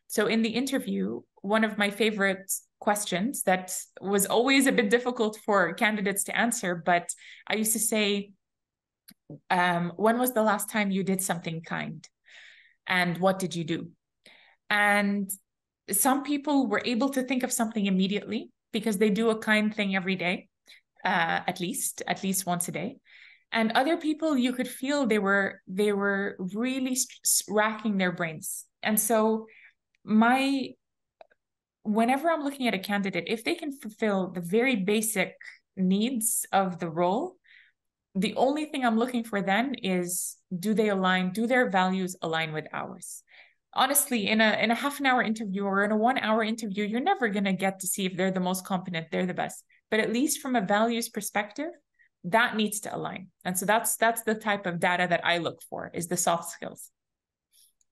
Speaker 2: So in the interview, one of my favorite questions that was always a bit difficult for candidates to answer, but I used to say, when was the last time you did something kind? And what did you do? And some people were able to think of something immediately because they do a kind thing every day. At least once a day. And other people, you could feel they were really racking their brains. And so whenever I'm looking at a candidate, if they can fulfill the very basic needs of the role, the only thing I'm looking for then is, do their values align with ours? Honestly, in a half an hour interview or in a 1 hour interview, you're never going to get to see if they're the most competent, they're the best. But at least from a values perspective, that needs to align. And so that's the type of data that I look for, is the soft skills.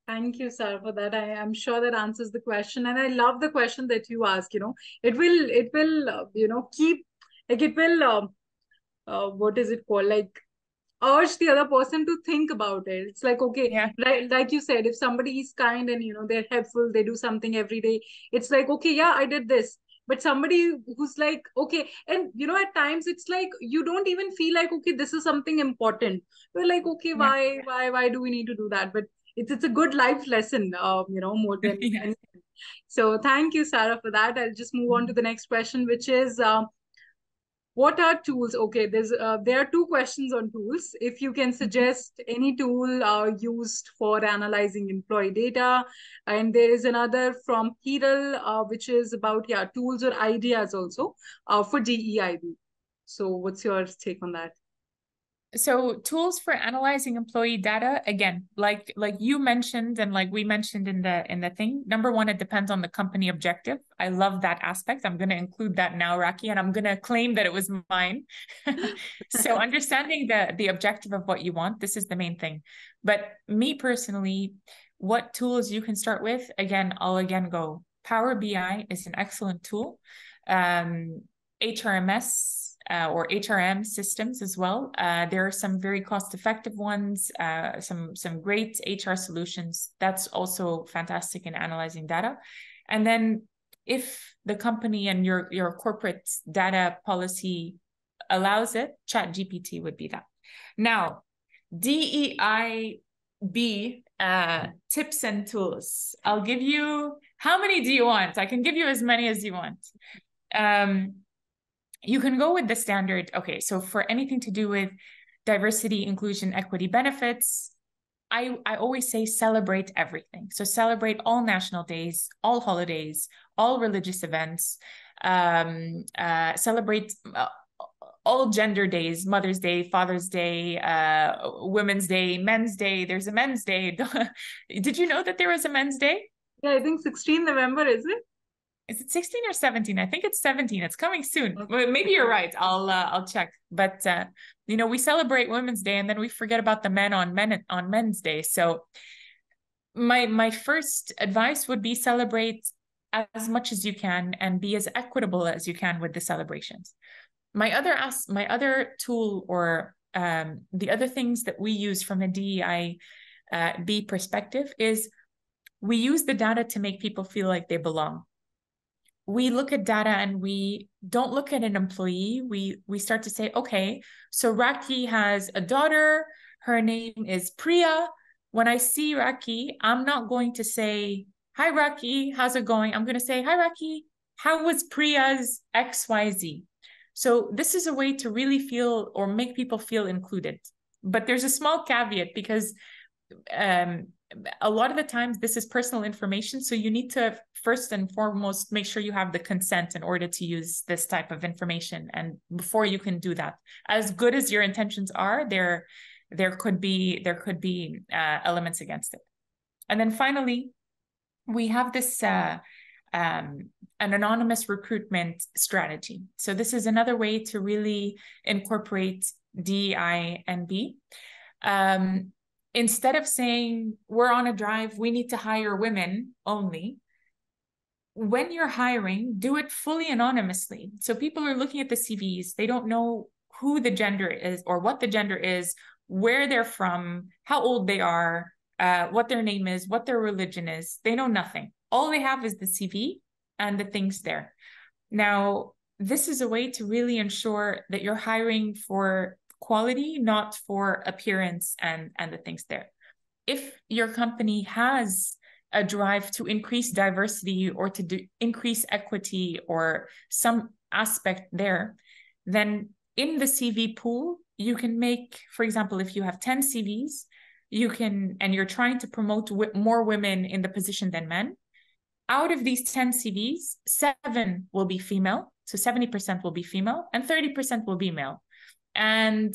Speaker 1: Thank you, Sara, for that. I'm sure that answers the question. And I love the question that you ask, it will, keep, like it will, what is it called? Like urge the other person to think about it. It's like, okay,
Speaker 2: Yeah.
Speaker 1: like you said, if somebody is kind and, they're helpful, they do something every day. It's like, okay, yeah, I did this. But somebody who's like, okay, and at times it's like you don't even feel like, okay, this is something important. You're like, okay,
Speaker 2: Yeah.
Speaker 1: why do we need to do that? But it's a good life lesson, more than
Speaker 2: Yeah.
Speaker 1: anything. So thank you, Sara, for that. I'll just move on to the next question, which is, what are tools? Okay, there are two questions on tools. If you can suggest any tool used for analyzing employee data, and there is another from Hiral, which is about tools or ideas also for DEIB. So, what's your take on that?
Speaker 2: So tools for analyzing employee data, again, like you mentioned and like we mentioned in the thing, number one, it depends on the company objective. I love that aspect. I'm going to include that now, Raki, and I'm going to claim that it was mine. So understanding the objective of what you want, this is the main thing. But me personally, what tools you can start with, I'll go Power BI is an excellent tool. HRMS or HRM systems as well. There are some very cost-effective ones, some great HR solutions. That's also fantastic in analyzing data. And then if the company and your corporate data policy allows it, ChatGPT would be that. Now, DEIB tips and tools. I'll give you, how many do you want? I can give you as many as you want. You can go with the standard. Okay, so for anything to do with diversity, inclusion, equity, benefits, I always say celebrate everything. So celebrate all national days, all holidays, all religious events, celebrate all gender days, Mother's Day, Father's Day, Women's Day, Men's Day. There's a Men's Day. Did you know that there was a Men's Day?
Speaker 1: Yeah, I think 16 November, is it?
Speaker 2: Is it 16 or 17? I think it's 17. It's coming soon. Okay. Maybe you're right. I'll check. But we celebrate Women's Day and then we forget about the men on Men's Day. So my first advice would be celebrate as much as you can and be as equitable as you can with the celebrations. My other tool or the other things that we use from a DEIB perspective is we use the data to make people feel like they belong. We look at data and we don't look at an employee. We start to say, okay, so Raki has a daughter. Her name is Priya. When I see Raki, I'm not going to say, hi, Raki, how's it going? I'm going to say, hi, Raki, how was Priya's XYZ? So this is a way to really feel or make people feel included. But there's a small caveat because a lot of the times this is personal information. So you need to first and foremost make sure you have the consent in order to use this type of information. And before you can do that, as good as your intentions are, there could be elements against it. And then finally, we have this an anonymous recruitment strategy. So this is another way to really incorporate DEI and B. Instead of saying we're on a drive, we need to hire women only, when you're hiring, do it fully anonymously. So people are looking at the CVs. They don't know who the gender is or what the gender is, where they're from, how old they are, what their name is, what their religion is. They know nothing. All they have is the CV and the things there. Now, this is a way to really ensure that you're hiring for quality, not for appearance and the things there. If your company has a drive to increase diversity or to increase equity or some aspect there, then in the CV pool, you can make, for example, if you have 10 CVs, you can, and you're trying to promote more women in the position than men, out of these 10 CVs, 7 will be female. So 70% will be female and 30% will be male. And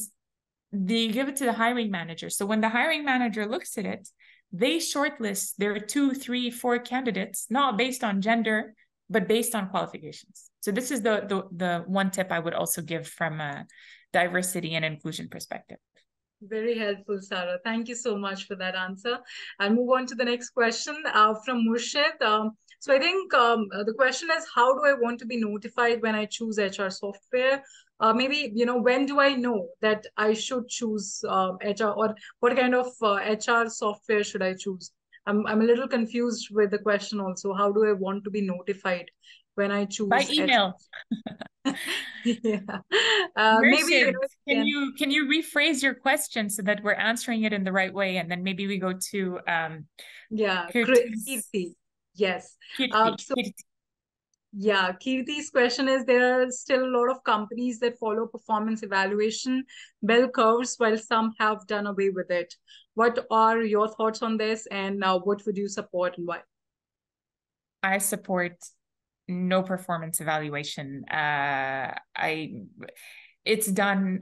Speaker 2: they give it to the hiring manager. So when the hiring manager looks at it, they shortlist their 2, 3, 4 candidates, not based on gender, but based on qualifications. So this is the one tip I would also give from a diversity and inclusion perspective.
Speaker 1: Very helpful, Sara. Thank you so much for that answer. I'll move on to the next question from Murshid. So I think the question is, how do I want to be notified when I choose HR software? Maybe, when do I know that I should choose HR, or what kind of HR software should I choose? I'm a little confused with the question also. How do I want to be notified when I choose
Speaker 2: by email?
Speaker 1: Yeah.
Speaker 2: Maybe can you rephrase your question so that we're answering it in the right way, and then maybe we go to
Speaker 1: Kirti. Yes.
Speaker 2: Kirti.
Speaker 1: Yeah, Kirti's question is, there are still a lot of companies that follow performance evaluation bell curves, while some have done away with it. What are your thoughts on this, and what would you support and why?
Speaker 2: I support no performance evaluation. It's done,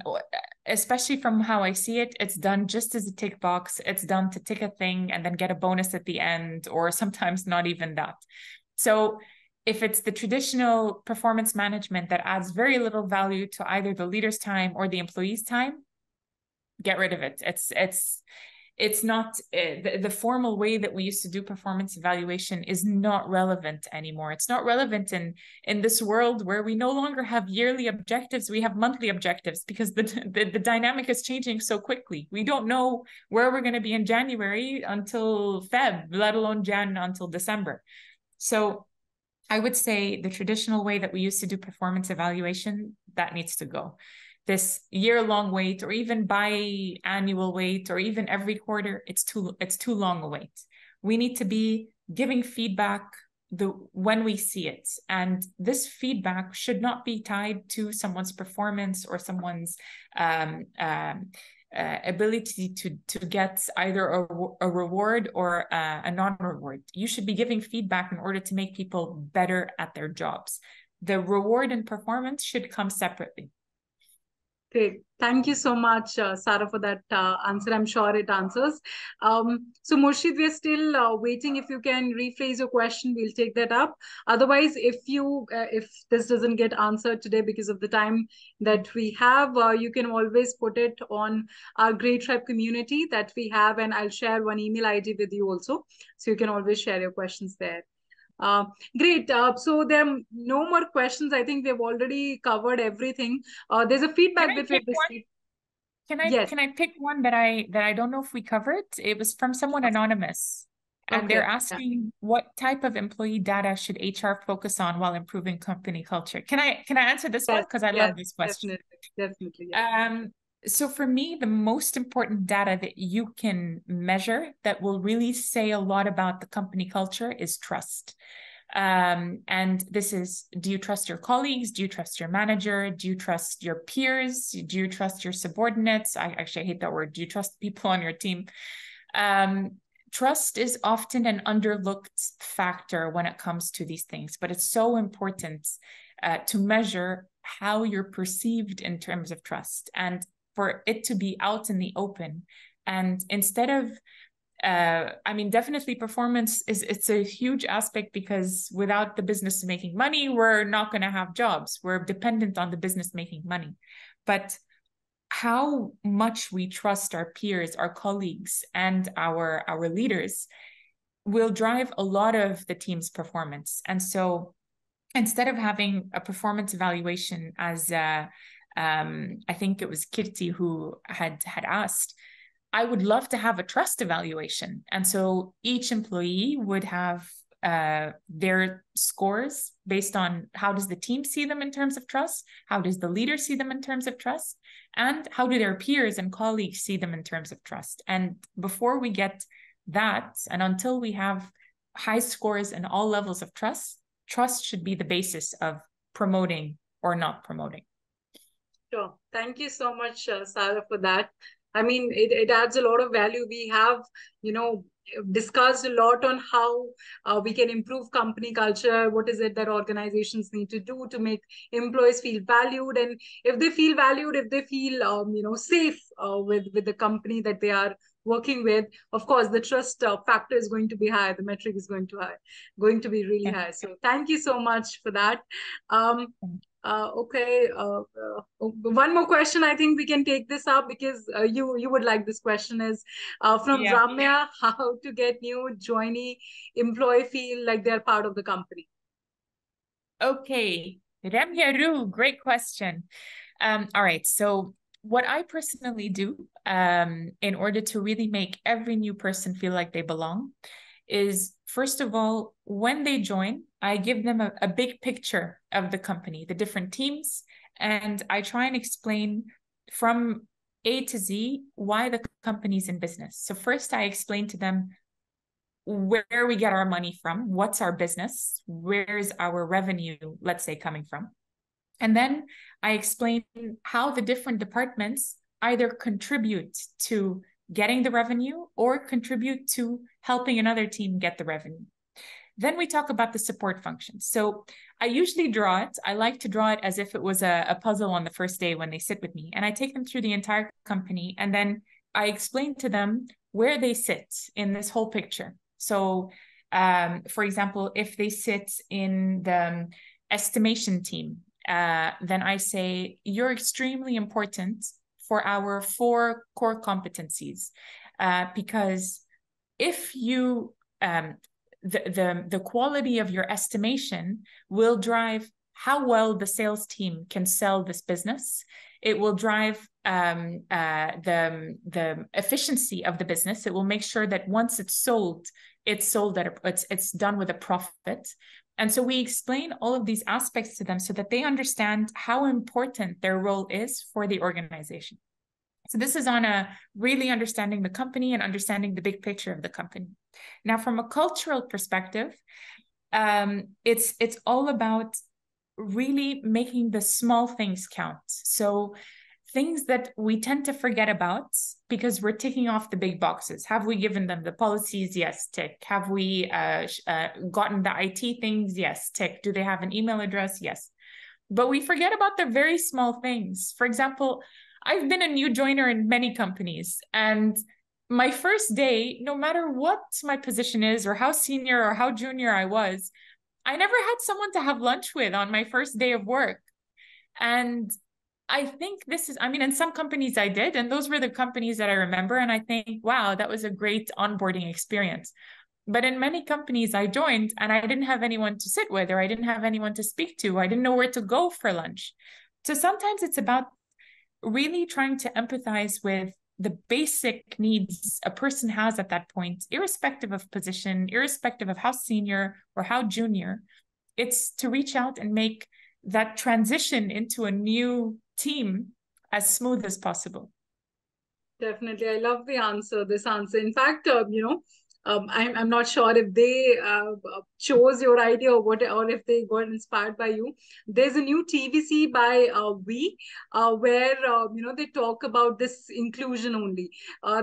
Speaker 2: especially from how I see it, it's done just as a tick box. It's done to tick a thing and then get a bonus at the end, or sometimes not even that. So if it's the traditional performance management that adds very little value to either the leader's time or the employee's time, get rid of it. It's not the formal way that we used to do performance evaluation is not relevant anymore. It's not relevant in this world where we no longer have yearly objectives. We have monthly objectives because the dynamic is changing so quickly. We don't know where we're going to be in January until Feb, let alone Jan until December. So I would say the traditional way that we used to do performance evaluation, that needs to go. This year-long wait, or even biannual wait, or even every quarter, it's too long a wait. We need to be giving feedback when we see it, and this feedback should not be tied to someone's performance or someone's ability to get either a reward or a non-reward. You should be giving feedback in order to make people better at their jobs. The reward and performance should come separately.
Speaker 1: Great. Thank you so much, Sara, for that answer. I'm sure it answers. So Murshid, we're still waiting. If you can rephrase your question, we'll take that up. Otherwise, if this doesn't get answered today because of the time that we have, you can always put it on our greytHR community that we have, and I'll share one email ID with you also. So you can always share your questions there. Great. So there are no more questions. I think we've already covered everything. There's a feedback that we've received.
Speaker 2: Can I pick one that I don't know if we covered? It was from someone anonymous, and they're asking what type of employee data should HR focus on while improving company culture. Can I answer this one, because I love this question?
Speaker 1: Definitely. Yeah.
Speaker 2: So for me, the most important data that you can measure that will really say a lot about the company culture is trust. And this is, do you trust your colleagues? Do you trust your manager? Do you trust your peers? Do you trust your subordinates? I hate that word. Do you trust people on your team? Trust is often an underlooked factor when it comes to these things, but it's so important to measure how you're perceived in terms of trust, and for it to be out in the open. And instead of, definitely performance it's a huge aspect, because without the business making money, we're not going to have jobs. We're dependent on the business making money. But how much we trust our peers, our colleagues, and our leaders will drive a lot of the team's performance. And so instead of having a performance evaluation, as I think it was Kirti who had asked, I would love to have a trust evaluation. And so each employee would have their scores based on how does the team see them in terms of trust, how does the leader see them in terms of trust, and how do their peers and colleagues see them in terms of trust. And before we get that, and until we have high scores in all levels of trust should be the basis of promoting or not promoting.
Speaker 1: Sure. Thank you so much, Sara, for that. I mean, it adds a lot of value. We have, you know, discussed a lot on how we can improve company culture. What is it that organizations need to do to make employees feel valued? And if they feel valued, if they feel, you know, safe with the company that they are working with, of course, the trust factor is going to be high. The metric is going to be really
Speaker 2: Yeah.
Speaker 1: high. So thank you so much for that. Um, okay. One more question. I think we can take this up because you would like this question is from
Speaker 2: Yeah.
Speaker 1: Ramya. How to get new joinee employee feel like they're part of the company?
Speaker 2: Okay. Remyaru, great question. All right. So what I personally do in order to really make every new person feel like they belong is, first of all, when they join, I give them a big picture of the company, the different teams, and I try and explain from A to Z why the company's in business. So first I explain to them where we get our money from, what's our business, where's our revenue, let's say, coming from. And then I explain how the different departments either contribute to getting the revenue or contribute to helping another team get the revenue. Then we talk about the support functions. So I usually draw it. I like to draw it as if it was a puzzle on the first day when they sit with me. And I take them through the entire company. And then I explain to them where they sit in this whole picture. So, for example, if they sit in the estimation team, then I say, you're extremely important for our 4 core competencies. Because if you the quality of your estimation will drive how well the sales team can sell this business. It will drive the efficiency of the business. It will make sure that once it's sold at it's done with a profit. And so we explain all of these aspects to them so that they understand how important their role is for the organization. So this is on a really understanding the company and understanding the big picture of the company. Now, from a cultural perspective, it's all about really making the small things count. So things that we tend to forget about because we're ticking off the big boxes. Have we given them the policies? Yes, tick. Have we gotten the IT things? Yes, tick. Do they have an email address? Yes. But we forget about the very small things. For example, I've been a new joiner in many companies, and my first day, no matter what my position is or how senior or how junior I was, I never had someone to have lunch with on my first day of work. And I think this is, I mean, in some companies I did, and those were the companies that I remember. And I think, wow, that was a great onboarding experience. But in many companies I joined and I didn't have anyone to sit with, or I didn't have anyone to speak to. I didn't know where to go for lunch. So sometimes it's about really trying to empathize with the basic needs a person has at that point, irrespective of position, irrespective of how senior or how junior. It's to reach out and make that transition into a new team as smooth as possible.
Speaker 1: Definitely. I love this answer. In fact, you know, I'm not sure if they chose your idea or what, or if they got inspired by you. There's a new TVC by We, where you know, they talk about this inclusion only.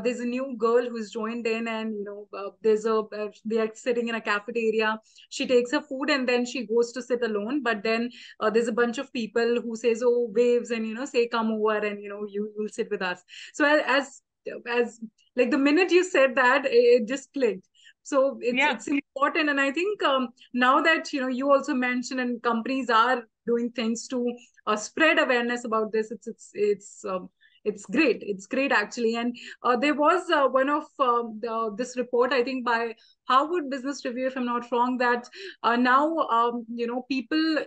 Speaker 1: There's a new girl who's joined in, and you know, they are sitting in a cafeteria. She takes her food and then she goes to sit alone. But then there's a bunch of people who says, "Oh, waves," and you know, say, "Come over," and you know, you will sit with us. So as like the minute you said that, it just clicked. So it's important. And I think now that you know, you also mentioned, and companies are doing things to spread awareness about this, it's great. It's great, actually. And there was one of this report, I think by Harvard Business Review, if I'm not wrong, that now you know,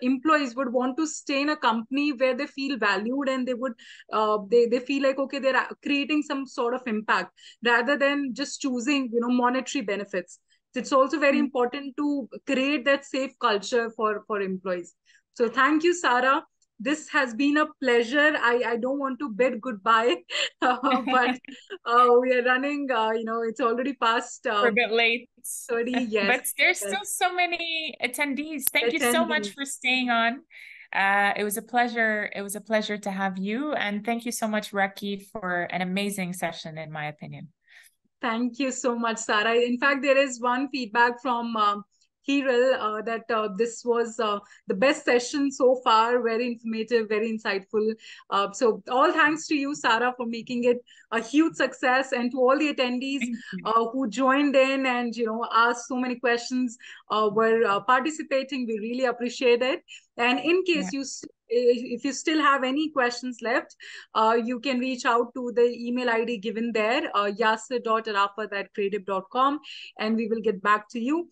Speaker 1: employees would want to stay in a company where they feel valued, and they would they feel like, okay, they're creating some sort of impact rather than just choosing, you know, monetary benefits. It's also very important to create that safe culture for employees. So thank you, Sara. This has been a pleasure. I don't want to bid goodbye, but we are running, you know, it's already past
Speaker 2: We're a bit late.
Speaker 1: 30. Yes.
Speaker 2: But there's
Speaker 1: Yes.
Speaker 2: still so many attendees. Thank you so much
Speaker 1: Attendees.
Speaker 2: for staying on. It was a pleasure. It was a pleasure to have you. And thank you so much, Raki, for an amazing session, in my opinion.
Speaker 1: Thank you so much, Sara. In fact, there is one feedback from Hiril that this was the best session so far, very informative, very insightful. So all thanks to you, Sara, for making it a huge success, and to all the attendees who joined in and asked so many questions, were participating. We really appreciate it. And in case if you still have any questions left, you can reach out to the email ID given there, yasser.arafat@creative.com, and we will get back to you.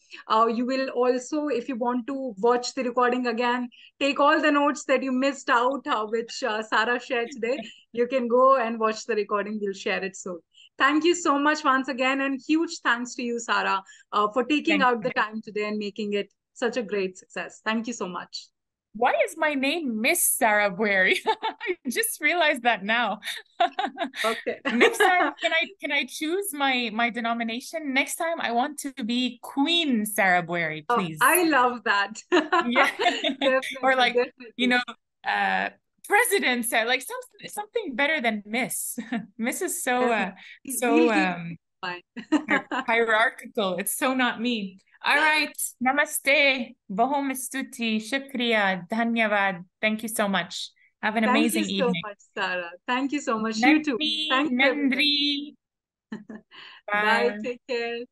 Speaker 1: You will also, if you want to watch the recording again, take all the notes that you missed out, which Sara shared today. You can go and watch the recording. We'll share it soon. Thank you so much once again, and huge thanks to you, Sara, for taking out the time today and making it such a great success. Thank you so much.
Speaker 2: Why is my name Miss Sara Boueri? I just realized that now.
Speaker 1: Okay.
Speaker 2: Next time, can I choose my denomination? Next time, I want to be Queen Sara Boueri, please.
Speaker 1: Oh, I love that.
Speaker 2: Yeah. Or like,
Speaker 1: definitely.
Speaker 2: President Sara, like something better than Miss. Miss is so hierarchical. It's so not me. All right. Namaste. Bahum Stuti. Shukriya. Dhanyavad. Thank you so much. Have an amazing evening.
Speaker 1: Thank you so much, Sara. Thank you so much. You too. Thank you.
Speaker 2: Nandri.
Speaker 1: Bye. Take care.